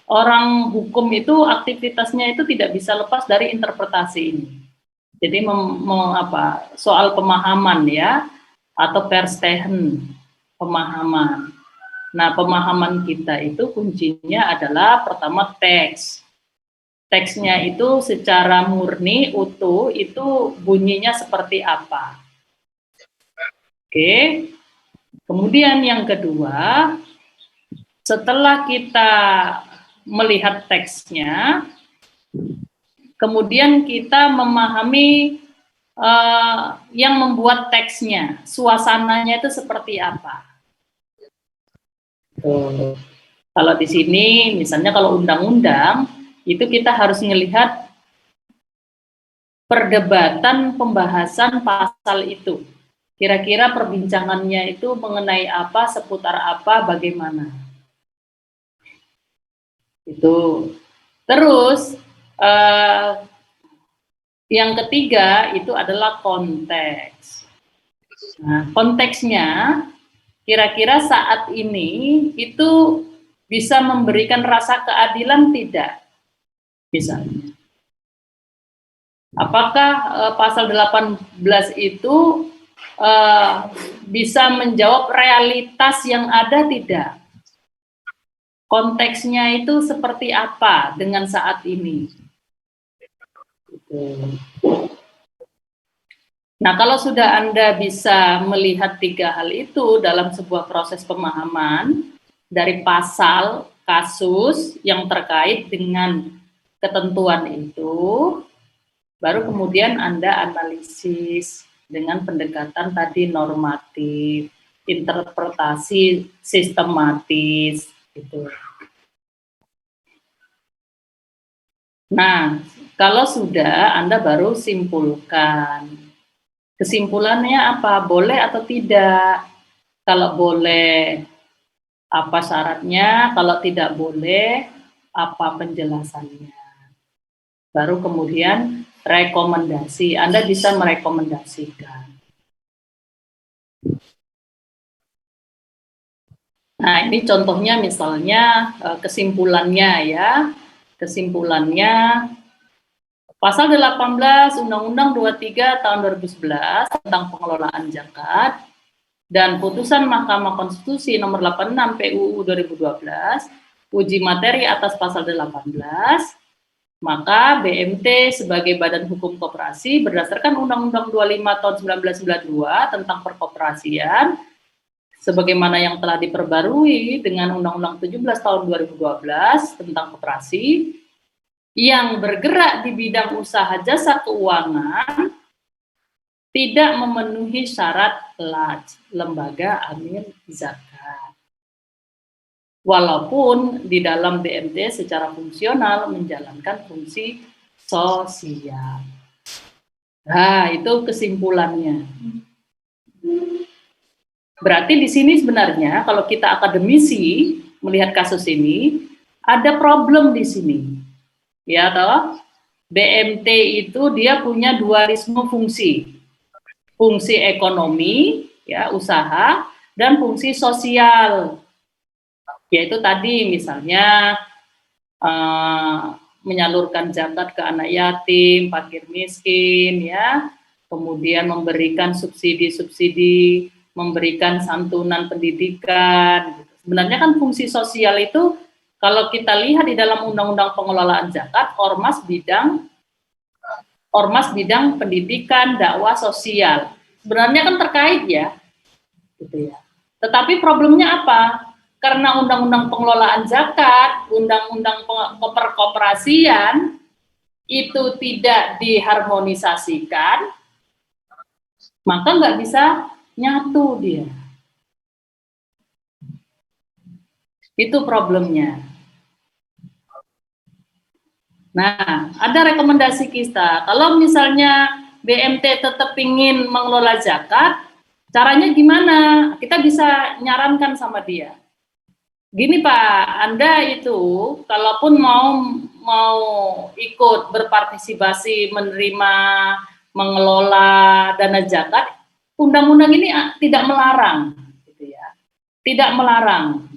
orang hukum itu aktivitasnya itu tidak bisa lepas dari interpretasi ini. Jadi soal pemahaman ya atau verstehen, pemahaman. Nah, pemahaman kita itu kuncinya adalah pertama teks. Teksnya itu secara murni, utuh, itu bunyinya seperti apa. Oke. Kemudian yang kedua, setelah kita melihat teksnya, kemudian kita memahami yang membuat teksnya, suasananya itu seperti apa. Kalau di sini, misalnya kalau undang-undang, itu kita harus melihat perdebatan pembahasan pasal itu. Kira-kira perbincangannya itu mengenai apa, seputar apa, bagaimana. Itu. Terus, yang ketiga itu adalah konteks. Nah, konteksnya kira-kira saat ini itu bisa memberikan rasa keadilan tidak? Misalnya. Apakah pasal 18 itu bisa menjawab realitas yang ada tidak? Konteksnya itu seperti apa dengan saat ini? Nah, kalau sudah Anda bisa melihat tiga hal itu dalam sebuah proses pemahaman dari pasal, kasus yang terkait dengan ketentuan itu, baru kemudian Anda analisis dengan pendekatan tadi normatif, interpretasi sistematis, gitu. Nah, kalau sudah, Anda baru simpulkan. Kesimpulannya apa? Boleh atau tidak? Kalau boleh, apa syaratnya? Kalau tidak boleh, apa penjelasannya? Baru kemudian rekomendasi. Anda bisa merekomendasikan. Nah, ini contohnya misalnya kesimpulannya ya. Kesimpulannya Pasal 18 Undang-Undang 23 tahun 2011 tentang pengelolaan zakat dan putusan Mahkamah Konstitusi nomor 86 PUU 2012 uji materi atas pasal 18, maka BMT sebagai Badan Hukum Koperasi berdasarkan Undang-Undang 25 tahun 1992 tentang perkoperasian sebagaimana yang telah diperbarui dengan Undang-Undang 17 tahun 2012 tentang koperasi yang bergerak di bidang usaha jasa keuangan tidak memenuhi syarat lembaga amil zakat. Walaupun di dalam BMT secara fungsional menjalankan fungsi sosial. Nah, itu kesimpulannya. Berarti di sini sebenarnya kalau kita akademisi melihat kasus ini, ada problem di sini. Ya toh, BMT itu dia punya dualisme fungsi. Fungsi ekonomi, ya, usaha, dan fungsi sosial. Yaitu tadi misalnya menyalurkan zakat ke anak yatim, fakir miskin, ya. Kemudian memberikan subsidi-subsidi, memberikan santunan pendidikan. Sebenarnya kan fungsi sosial itu kalau kita lihat di dalam Undang-Undang Pengelolaan Zakat, ormas bidang pendidikan, dakwah sosial. Sebenarnya kan terkait ya, gitu ya. Tetapi problemnya apa? Karena Undang-Undang Pengelolaan Zakat, Undang-Undang Perkoperasian itu tidak diharmonisasikan, maka nggak bisa nyatu dia. Itu problemnya. Nah, ada rekomendasi kita. Kalau misalnya BMT tetap ingin mengelola zakat, caranya gimana? Kita bisa nyarankan sama dia. Gini Pak, Anda itu kalaupun mau ikut berpartisipasi menerima mengelola dana zakat, undang-undang ini tidak melarang, gitu ya. Tidak melarang.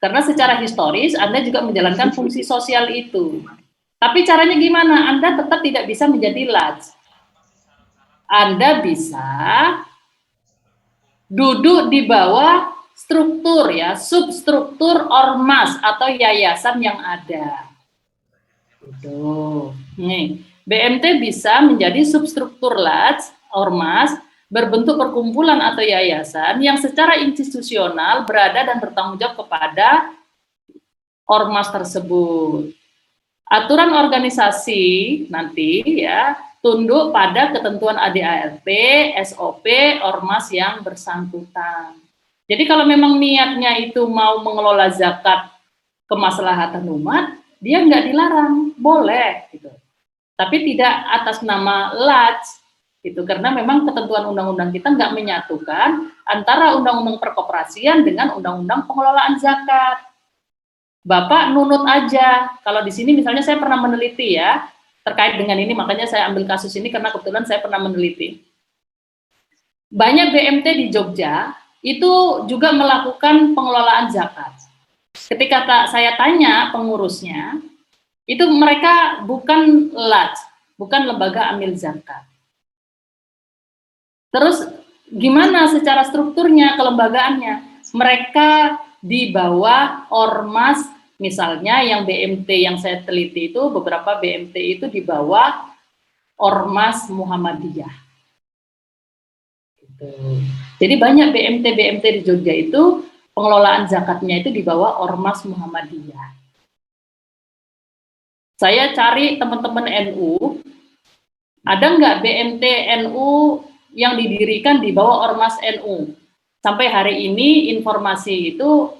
Karena secara historis Anda juga menjalankan fungsi sosial itu. Tapi caranya gimana? Anda tetap tidak bisa menjadi laj. Anda bisa duduk di bawah struktur ya, substruktur ormas atau yayasan yang ada. Nih, BMT bisa menjadi substruktur laj, ormas, berbentuk perkumpulan atau yayasan yang secara institusional berada dan bertanggung jawab kepada ormas tersebut. Aturan organisasi nanti ya tunduk pada ketentuan ADART, SOP, ormas yang bersangkutan. Jadi kalau memang niatnya itu mau mengelola zakat kemaslahatan umat, dia nggak dilarang, boleh gitu. Tapi tidak atas nama LAJ, gitu, karena memang ketentuan undang-undang kita nggak menyatukan antara undang-undang perkoperasian dengan undang-undang pengelolaan zakat. Bapak nunut aja. Kalau di sini misalnya saya pernah meneliti ya, terkait dengan ini, makanya saya ambil kasus ini karena kebetulan saya pernah meneliti. Banyak BMT di Jogja itu juga melakukan pengelolaan zakat. Ketika saya tanya pengurusnya, itu mereka bukan LAJ, bukan lembaga amil zakat. Terus gimana secara strukturnya, kelembagaannya? Mereka di bawah ormas, misalnya yang BMT yang saya teliti itu, beberapa BMT itu di bawah ormas Muhammadiyah. Gitu. Jadi banyak BMT di Jogja itu pengelolaan zakatnya itu di bawah ormas Muhammadiyah. Saya cari teman-teman NU, ada nggak BMT NU yang didirikan di bawah ormas NU? Sampai hari ini informasi itu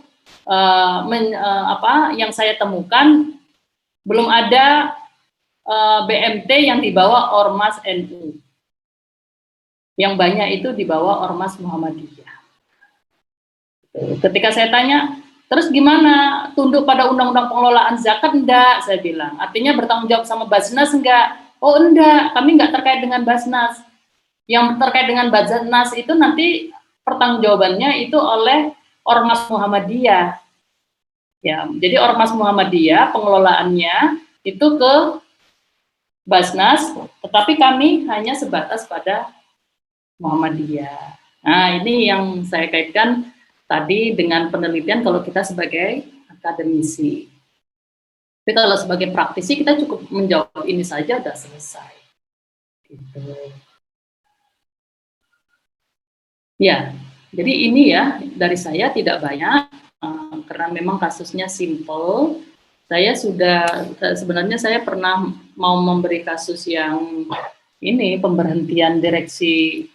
yang saya temukan belum ada BMT yang dibawa ormas NU. Yang banyak itu dibawa ormas Muhammadiyah. Ketika saya tanya, terus gimana? Tunduk pada undang-undang pengelolaan zakat? Enggak, saya bilang. Artinya bertanggung jawab sama Basnas? Enggak. Oh enggak, kami enggak terkait dengan Basnas. Yang terkait dengan Basnas itu nanti pertanggungjawabannya itu oleh Ormas Muhammadiyah. Ya, jadi Ormas Muhammadiyah pengelolaannya itu ke Basnas, tetapi kami hanya sebatas pada Muhammadiyah. Nah, ini yang saya kaitkan tadi dengan penelitian kalau kita sebagai akademisi. Tapi kalau sebagai praktisi kita cukup menjawab ini saja sudah selesai. Gitu. Ya, jadi ini ya dari saya tidak banyak karena memang kasusnya simple. Saya sudah sebenarnya saya pernah mau memberi kasus yang ini pemberhentian direksi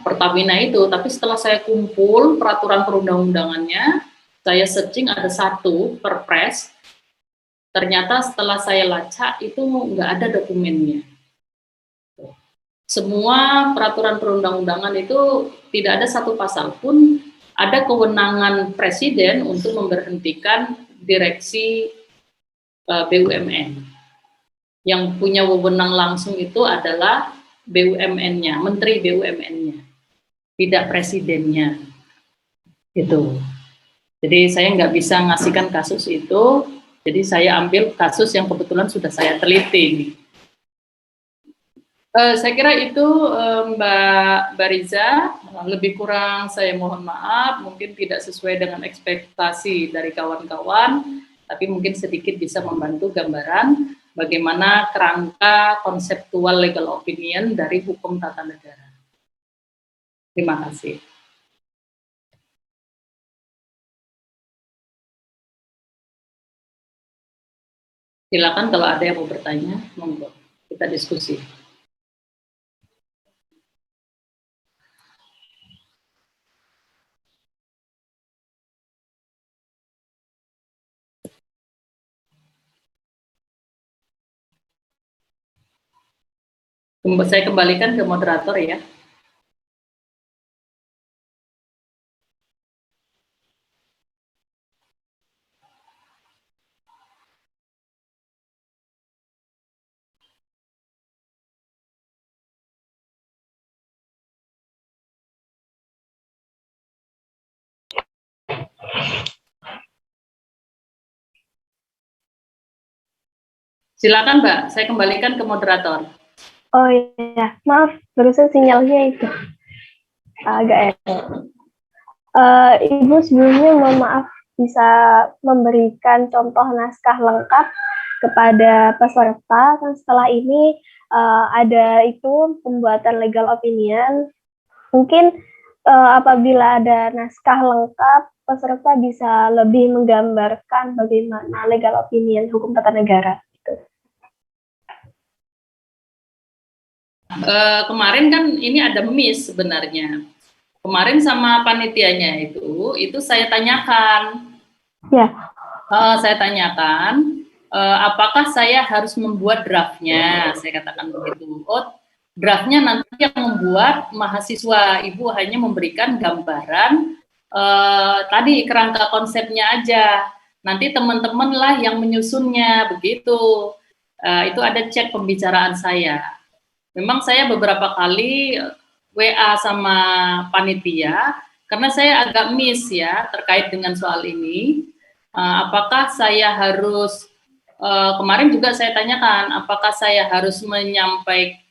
Pertamina itu, tapi setelah saya kumpul peraturan perundang-undangannya, saya searching ada satu perpres. Ternyata setelah saya lacak itu nggak ada dokumennya. Semua peraturan perundang-undangan itu tidak ada satu pasal pun ada kewenangan presiden untuk memberhentikan direksi BUMN. Yang punya wewenang langsung itu adalah BUMN-nya, Menteri BUMN-nya, tidak presidennya. Gitu. Jadi saya nggak bisa ngasihkan kasus itu, jadi saya ambil kasus yang kebetulan sudah saya teliti. Saya kira itu Mbak Bariza, lebih kurang saya mohon maaf, mungkin tidak sesuai dengan ekspektasi dari kawan-kawan, tapi mungkin sedikit bisa membantu gambaran bagaimana kerangka konseptual legal opinion dari hukum tata negara. Terima kasih. Silakan kalau ada yang mau bertanya, monggo kita diskusi. Saya kembalikan ke moderator ya. Silakan Mbak, saya kembalikan ke moderator. Oh iya, maaf, barusan sinyalnya itu agak enak. Ibu sebelumnya mohon maaf bisa memberikan contoh naskah lengkap kepada peserta. Kan setelah ini ada itu pembuatan legal opinion. Mungkin apabila ada naskah lengkap, peserta bisa lebih menggambarkan bagaimana legal opinion hukum tata negara. Kemarin kan ini ada miss sebenarnya. Kemarin sama panitianya itu saya tanyakan. Ya. Saya tanyakan, apakah saya harus membuat draftnya? Saya katakan begitu. Oh, draftnya nanti yang membuat mahasiswa, Ibu hanya memberikan gambaran tadi kerangka konsepnya aja. Nanti teman-teman lah yang menyusunnya, begitu. Itu ada cek pembicaraan saya. Memang saya beberapa kali WA sama panitia, karena saya agak miss ya terkait dengan soal ini. Apakah saya harus, kemarin juga saya tanyakan, apakah saya harus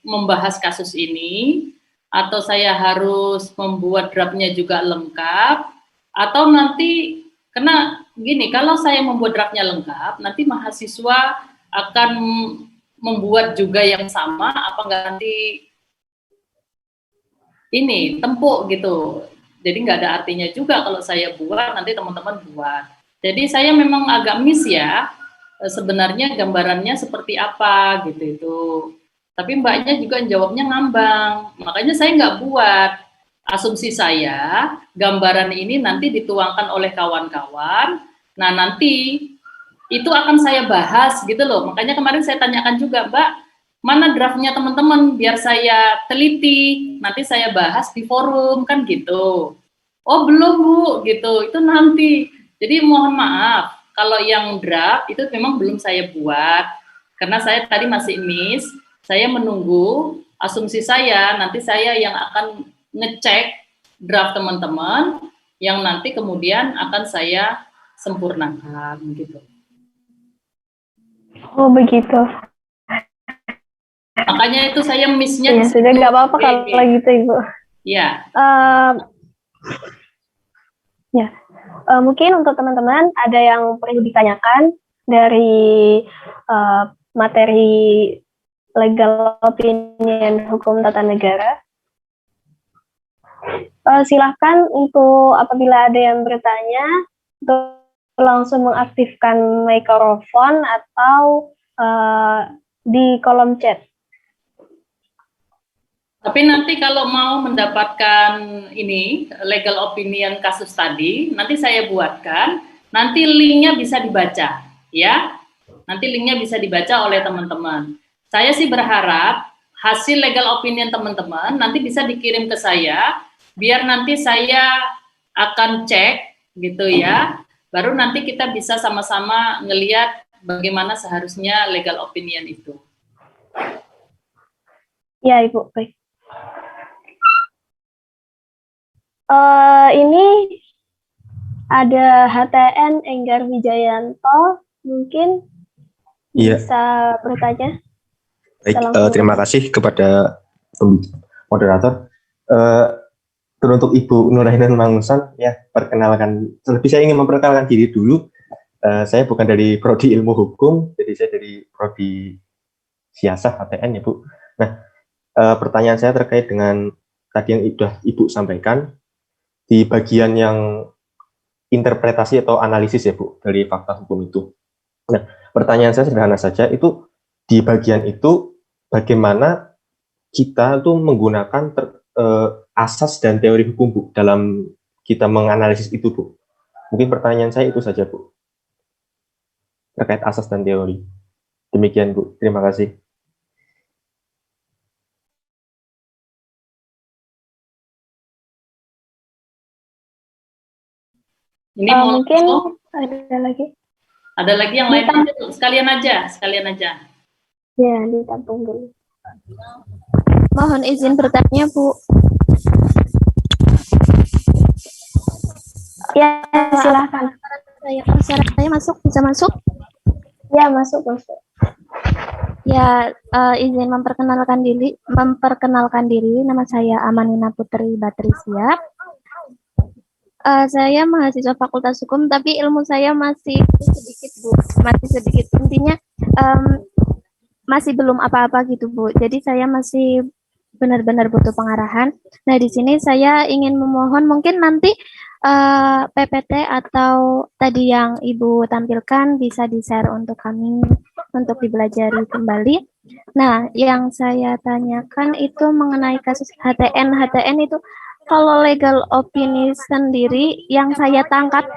membahas kasus ini, atau saya harus membuat draftnya juga lengkap, atau nanti, karena gini, kalau saya membuat draftnya lengkap, nanti mahasiswa akan membuat juga yang sama, apa enggak nanti ini tempuk gitu. Jadi nggak ada artinya juga kalau saya buat, nanti teman-teman buat. Jadi saya memang agak miss ya, sebenarnya gambarannya seperti apa gitu itu. Tapi mbaknya juga jawabnya ngambang, makanya saya nggak buat. Asumsi saya, gambaran ini nanti dituangkan oleh kawan-kawan, nah nanti itu akan saya bahas gitu loh. Makanya kemarin saya tanyakan juga, Mbak, mana draftnya teman-teman biar saya teliti, nanti saya bahas di forum kan gitu. Oh belum Bu, gitu, itu nanti. Jadi mohon maaf, kalau yang draft itu memang belum saya buat, karena saya tadi masih miss, saya menunggu asumsi saya, nanti saya yang akan ngecek draft teman-teman, yang nanti kemudian akan saya sempurnakan gitu. Oh begitu. Makanya itu saya miss-nya. Ya sudah, nggak apa-apa kalau gitu Ibu. Ya. Mungkin untuk teman-teman ada yang perlu ditanyakan dari materi legal opinion hukum tata negara. Silahkan untuk apabila ada yang bertanya, untuk langsung mengaktifkan mikrofon atau di kolom chat. Tapi nanti kalau mau mendapatkan ini legal opinion kasus tadi, nanti saya buatkan, nanti linknya bisa dibaca, ya. Nanti linknya bisa dibaca oleh teman-teman. Saya sih berharap hasil legal opinion teman-teman nanti bisa dikirim ke saya, biar nanti saya akan cek, gitu ya. Baru nanti kita bisa sama-sama ngelihat bagaimana seharusnya legal opinion itu. Ya Ibu, baik. Ini ada HTN Enggar Wijayanto, mungkin bisa bertanya. Baik, terima kasih kepada moderator. Untuk Ibu Nurainun Mangusan, ya perkenalkan. Terlebih saya ingin memperkenalkan diri dulu. Saya bukan dari Prodi Ilmu Hukum, jadi saya dari Prodi Siasah HTN ya Bu. Nah, pertanyaan saya terkait dengan tadi yang sudah Ibu sampaikan di bagian yang interpretasi atau analisis ya Bu dari fakta hukum itu. Nah, pertanyaan saya sederhana saja, itu di bagian itu bagaimana kita tuh menggunakan asas dan teori hukum Bu dalam kita menganalisis itu Bu. Mungkin pertanyaan saya itu saja Bu terkait asas dan teori. Demikian Bu, terima kasih. Ini mungkin ada lagi. Ada lagi yang lain aja, sekalian aja. Ya, ditampung dulu. Mohon izin bertanya, Bu. Ya, silakan. Suara saya masuk, bisa masuk? Ya, masuk. Ya, izin memperkenalkan diri. Nama saya Amanina Putri Batrisya. Saya mahasiswa Fakultas Hukum, tapi ilmu saya masih sedikit, Bu. Masih sedikit. Intinya, masih belum apa-apa gitu Bu. Jadi saya masih benar-benar butuh pengarahan. Nah, di sini saya ingin memohon mungkin nanti PPT atau tadi yang Ibu tampilkan bisa di-share untuk kami untuk dipelajari kembali. Nah, yang saya tanyakan itu mengenai kasus HTN. HTN itu kalau legal opini sendiri yang saya tangkap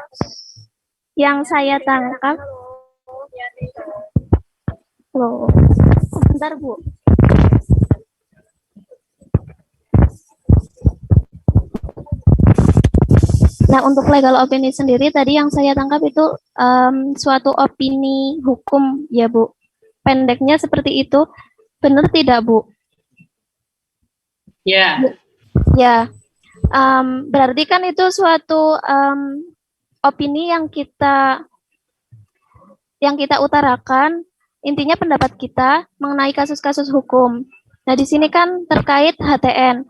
loh. Bentar, Bu. Nah, untuk legal opini sendiri tadi yang saya tangkap itu suatu opini hukum ya, Bu. Pendeknya seperti itu. Benar tidak, Bu? Ya, Ya. Berarti kan itu suatu opini yang kita utarakan, intinya pendapat kita mengenai kasus-kasus hukum. Nah, di sini kan terkait HTN.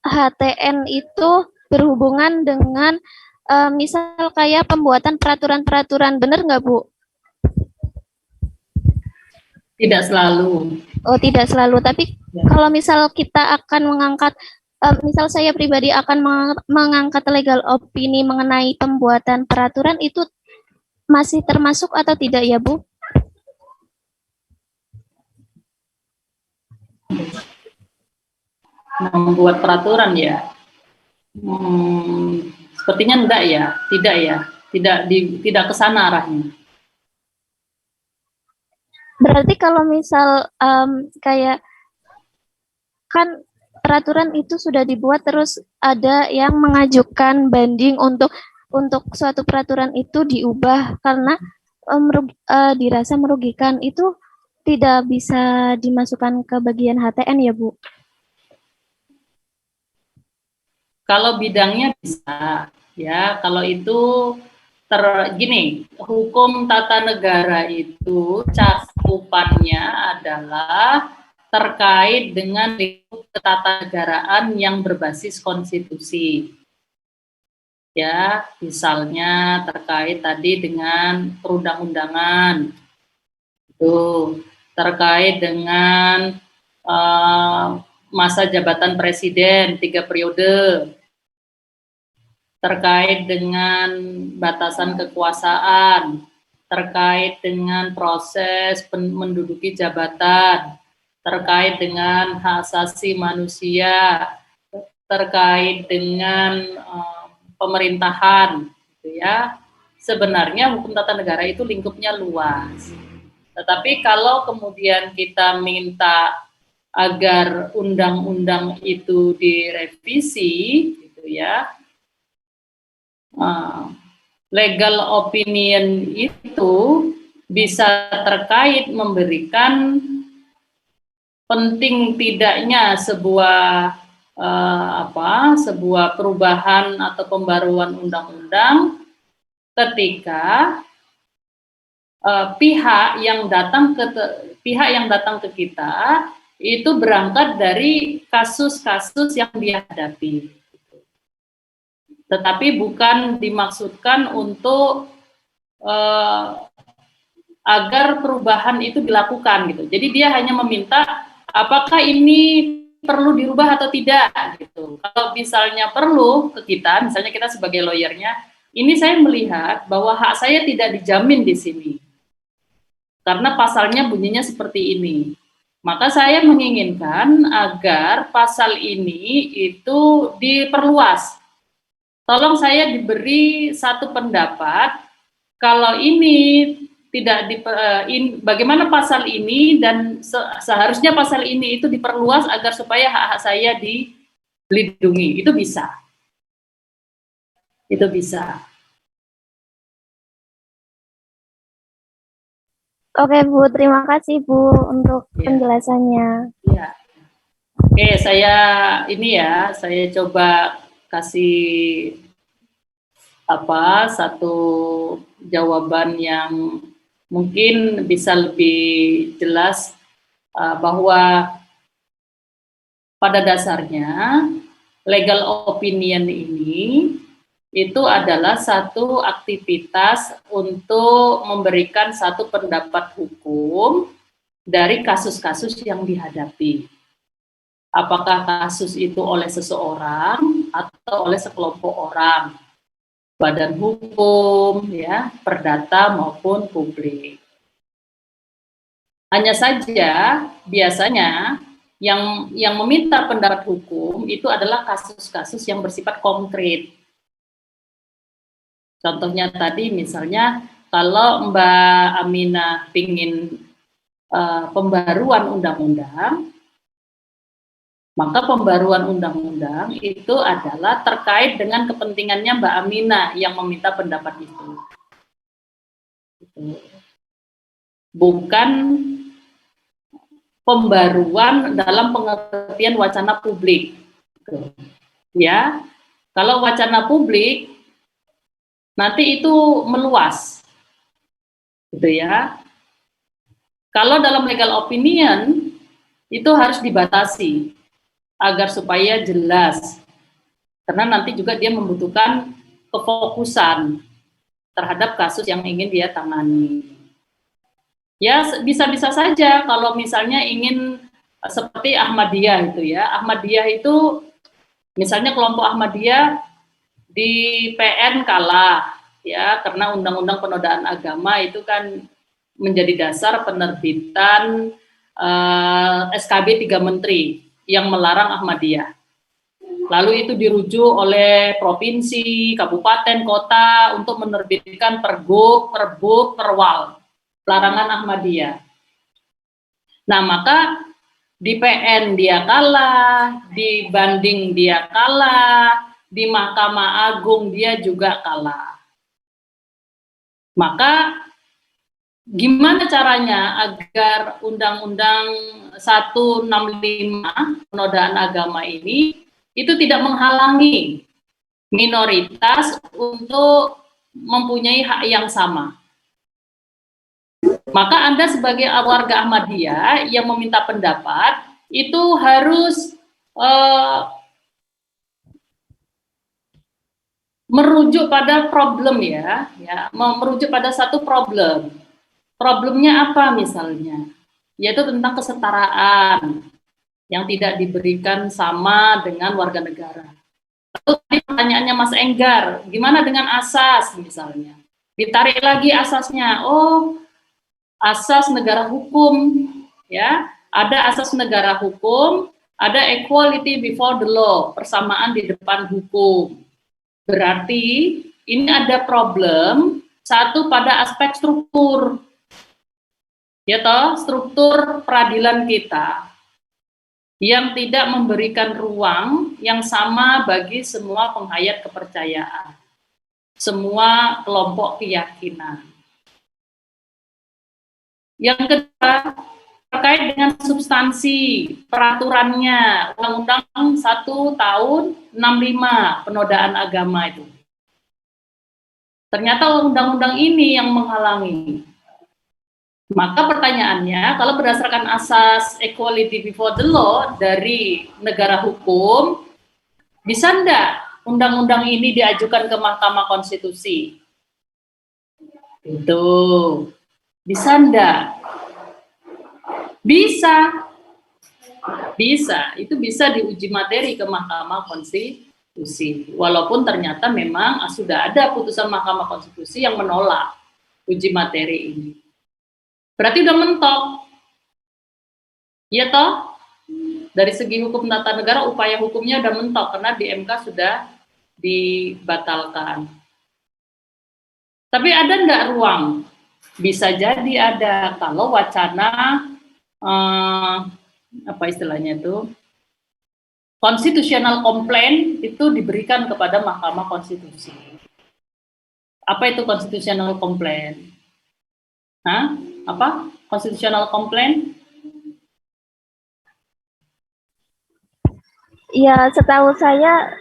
HTN itu berhubungan dengan misal kayak pembuatan peraturan-peraturan, benar nggak Bu? tidak selalu. Oh, tidak selalu. Tapi kalau misal kita akan mengangkat, misal saya pribadi akan mengangkat legal opini mengenai pembuatan peraturan, itu masih termasuk atau tidak ya Bu? Membuat peraturan ya. Sepertinya enggak ya, tidak ke sana arahnya. Berarti kalau misal kayak kan peraturan itu sudah dibuat terus ada yang mengajukan banding untuk suatu peraturan itu diubah karena dirasa merugikan, itu tidak bisa dimasukkan ke bagian HTN ya Bu? Kalau bidangnya bisa, ya. Kalau itu gini, hukum tata negara itu cakupannya adalah terkait dengan ketatanegaraan yang berbasis konstitusi. Ya, misalnya terkait tadi dengan perundang-undangan, itu terkait dengan masa jabatan presiden 3 periode, terkait dengan batasan kekuasaan, terkait dengan proses menduduki jabatan, terkait dengan hak asasi manusia, terkait dengan pemerintahan, gitu ya. Sebenarnya hukum tata negara itu lingkupnya luas. Tetapi kalau kemudian kita minta agar undang-undang itu direvisi, gitu ya, legal opinion itu bisa terkait memberikan penting tidaknya sebuah sebuah perubahan atau pembaruan undang-undang ketika pihak yang datang ke kita itu berangkat dari kasus-kasus yang dihadapi, tetapi bukan dimaksudkan untuk agar perubahan itu dilakukan gitu. Jadi dia hanya meminta apakah ini perlu dirubah atau tidak gitu. Kalau misalnya perlu ke kita, misalnya kita sebagai lawyernya, ini saya melihat bahwa hak saya tidak dijamin di sini karena pasalnya bunyinya seperti ini. Maka saya menginginkan agar pasal ini itu diperluas. Tolong saya diberi satu pendapat, kalau ini tidak bagaimana pasal ini dan seharusnya pasal ini itu diperluas agar supaya hak-hak saya dilindungi. Itu bisa. Itu bisa. Oke Bu, terima kasih Bu untuk penjelasannya. Ya. Oke, saya coba kasih satu jawaban yang mungkin bisa lebih jelas bahwa pada dasarnya legal opinion ini itu adalah satu aktivitas untuk memberikan satu pendapat hukum dari kasus-kasus yang dihadapi. Apakah kasus itu oleh seseorang atau oleh sekelompok orang, badan hukum, ya, perdata maupun publik. Hanya saja biasanya yang meminta pendapat hukum itu adalah kasus-kasus yang bersifat konkret. Contohnya tadi misalnya kalau Mbak Aminah ingin pembaruan undang-undang, maka pembaruan undang-undang itu adalah terkait dengan kepentingannya Mbak Aminah yang meminta pendapat itu. Bukan pembaruan dalam pengertian wacana publik. Ya, kalau wacana publik nanti itu meluas, gitu ya. Kalau dalam legal opinion itu harus dibatasi agar supaya jelas, karena nanti juga dia membutuhkan kefokusan terhadap kasus yang ingin dia tangani. Ya bisa-bisa saja kalau misalnya ingin seperti Ahmadiyah itu ya, Ahmadiyah itu misalnya kelompok Ahmadiyah di PN kalah ya karena undang-undang penodaan agama itu kan menjadi dasar penerbitan SKB 3 Menteri yang melarang Ahmadiyah. Lalu itu dirujuk oleh provinsi, kabupaten, kota untuk menerbitkan pergub, perbuk, perwal, larangan Ahmadiyah. Nah maka di PN dia kalah, di banding dia kalah, di Mahkamah Agung dia juga kalah. Maka gimana caranya agar Undang-Undang 165 penodaan agama ini itu tidak menghalangi minoritas untuk mempunyai hak yang sama? Maka Anda sebagai warga Ahmadiyah yang meminta pendapat itu harus merujuk pada problem ya, merujuk pada satu problem. Problemnya apa misalnya? Yaitu tentang kesetaraan yang tidak diberikan sama dengan warga negara. Lalu tadi pertanyaannya Mas Enggar, gimana dengan asas misalnya? Ditarik lagi asasnya, oh asas negara hukum, ya, ada asas negara hukum, ada equality before the law, persamaan di depan hukum. Berarti ini ada problem satu pada aspek struktur, ya toh, struktur peradilan kita yang tidak memberikan ruang yang sama bagi semua penghayat kepercayaan, semua kelompok keyakinan. Yang kedua, terkait dengan substansi peraturannya, Undang-Undang 1 tahun 65 penodaan agama itu. Ternyata undang-undang ini yang menghalangi. Maka pertanyaannya, kalau berdasarkan asas equality before the law dari negara hukum, bisa enggak undang-undang ini diajukan ke Mahkamah Konstitusi? Itu bisa enggak? Bisa. Bisa, itu bisa diuji materi ke Mahkamah Konstitusi. Walaupun ternyata memang sudah ada putusan Mahkamah Konstitusi yang menolak uji materi ini. Berarti udah mentok. Iya toh? Dari segi hukum tata negara, upaya hukumnya udah mentok karena di MK sudah dibatalkan. Tapi ada enggak ruang? Bisa jadi ada kalau wacana apa istilahnya itu constitutional complaint itu diberikan kepada Mahkamah Konstitusi. Apa itu constitutional complaint? Hah? Apa? Constitutional complaint? Ya, setahu saya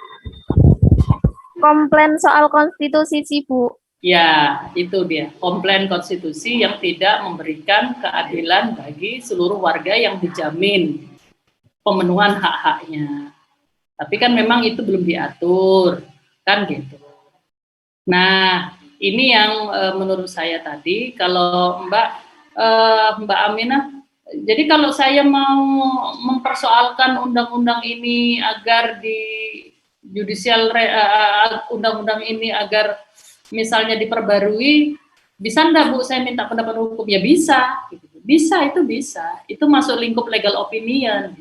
komplain soal konstitusi sih, Bu. Ya, itu dia. Komplain konstitusi yang tidak memberikan keadilan bagi seluruh warga yang dijamin pemenuhan hak-haknya. Tapi kan memang itu belum diatur, kan gitu. Nah, ini yang menurut saya tadi, kalau Mbak Aminah, jadi kalau saya mau mempersoalkan undang-undang ini agar di undang-undang ini agar misalnya diperbarui, bisa enggak Bu saya minta pendapat hukum? Ya bisa, bisa, itu masuk lingkup legal opinion.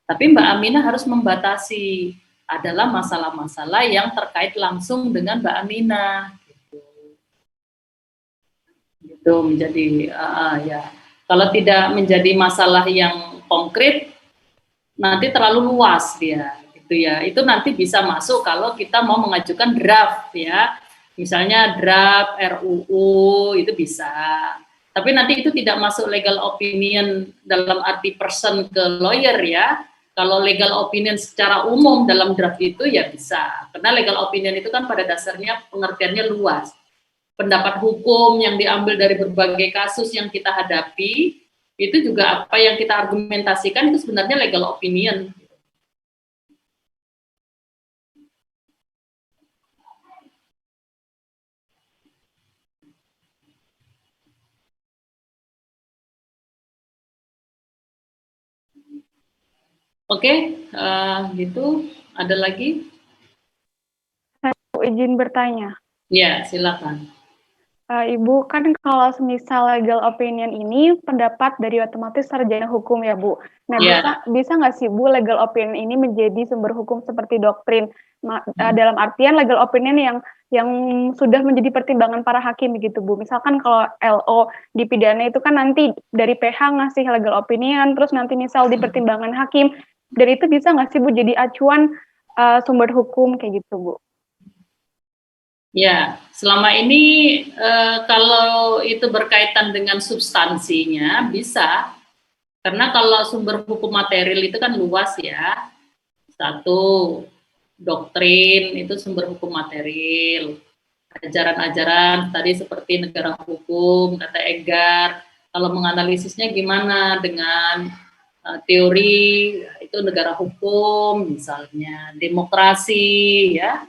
Tapi Mbak Aminah harus membatasi, adalah masalah-masalah yang terkait langsung dengan Mbak Aminah. Gitu menjadi ya. Kalau tidak menjadi masalah yang konkret, nanti terlalu luas dia, gitu ya. Itu nanti bisa masuk kalau kita mau mengajukan draft ya. Misalnya draft RUU itu bisa. Tapi nanti itu tidak masuk legal opinion dalam arti person ke lawyer ya. Kalau legal opinion secara umum dalam draft itu ya bisa. Karena legal opinion itu kan pada dasarnya pengertiannya luas. Pendapat hukum yang diambil dari berbagai kasus yang kita hadapi, itu juga apa yang kita argumentasikan itu sebenarnya legal opinion. Oke, gitu. Ada lagi? Saya izin bertanya. Ya, silakan. Ibu, kan kalau semisal legal opinion ini pendapat dari otomatis sarjana hukum ya, Bu. Nah, bisa nggak sih, Bu, legal opinion ini menjadi sumber hukum seperti doktrin? Dalam artian legal opinion yang sudah menjadi pertimbangan para hakim begitu, Bu. Misalkan kalau LO di pidana itu kan nanti dari PH ngasih legal opinion, terus nanti misal di pertimbangan hakim, dari itu bisa nggak sih, Bu, jadi acuan sumber hukum kayak gitu, Bu? Ya, selama ini kalau itu berkaitan dengan substansinya bisa, karena kalau sumber hukum material itu kan luas ya. Satu, doktrin itu sumber hukum material. Ajaran-ajaran tadi seperti negara hukum, kata Edgar, kalau menganalisisnya gimana dengan teori itu negara hukum misalnya, demokrasi ya,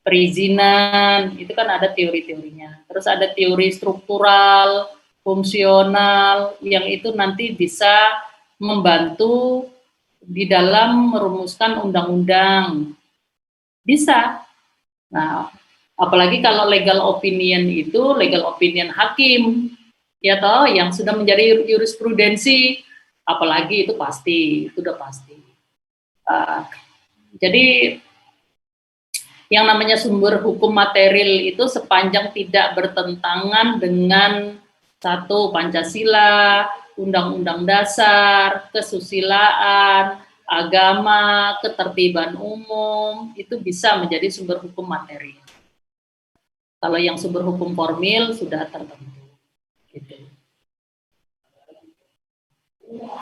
perizinan, itu kan ada teori-teorinya. Terus ada teori struktural, fungsional, yang itu nanti bisa membantu di dalam merumuskan undang-undang. Bisa. Nah, apalagi kalau legal opinion itu, legal opinion hakim, ya toh, yang sudah menjadi jurisprudensi, apalagi itu pasti, itu udah pasti. Jadi, yang namanya sumber hukum material itu sepanjang tidak bertentangan dengan satu Pancasila, Undang-Undang Dasar, kesusilaan, agama, ketertiban umum, itu bisa menjadi sumber hukum material. Kalau yang sumber hukum formil sudah tertentu. Gitu.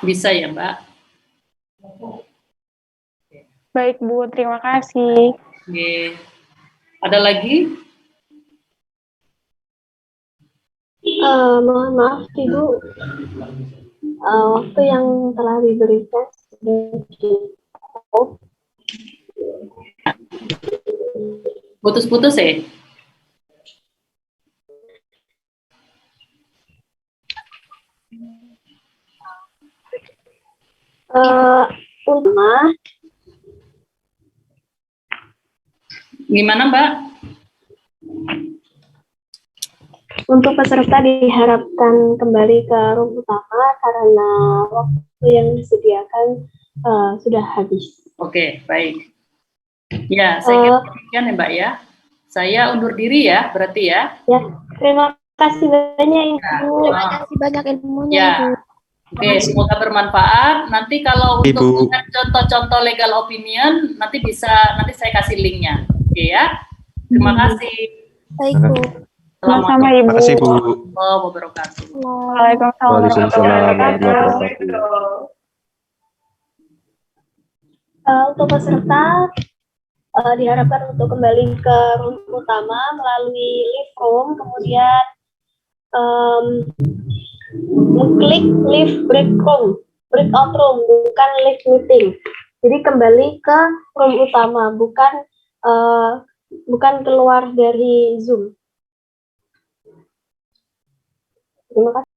Bisa ya, Mbak? Baik, Bu. Terima kasih. Oke. Ada lagi? Mohon maaf, Ibu. Waktu yang telah diberikan sudah cukup. Putus-putus ya? Gimana, Mbak? Untuk peserta diharapkan kembali ke room utama karena waktu yang disediakan sudah habis. Oke, baik. Ya, saya kira demikian ya, Mbak ya. Saya undur diri ya, berarti ya. Ya, terima kasih banyak Ibu. Terima kasih banyak ilmunya, Ya. Ibu. Oke, semoga bermanfaat. Nanti kalau untuk contoh-contoh legal opinion, nanti saya kasih linknya. Oke ya. Terima kasih. Baik, Bu. Sama-sama, Ibu. Terima kasih, Bu. Assalamualaikum wabarakatuh. Waalaikumsalam warahmatullahi wabarakatuh. Untuk peserta diharapkan untuk kembali ke room utama melalui live room, kemudian klik live breakout room, bukan live meeting. Jadi kembali ke room utama, bukan bukan keluar dari Zoom. Terima kasih.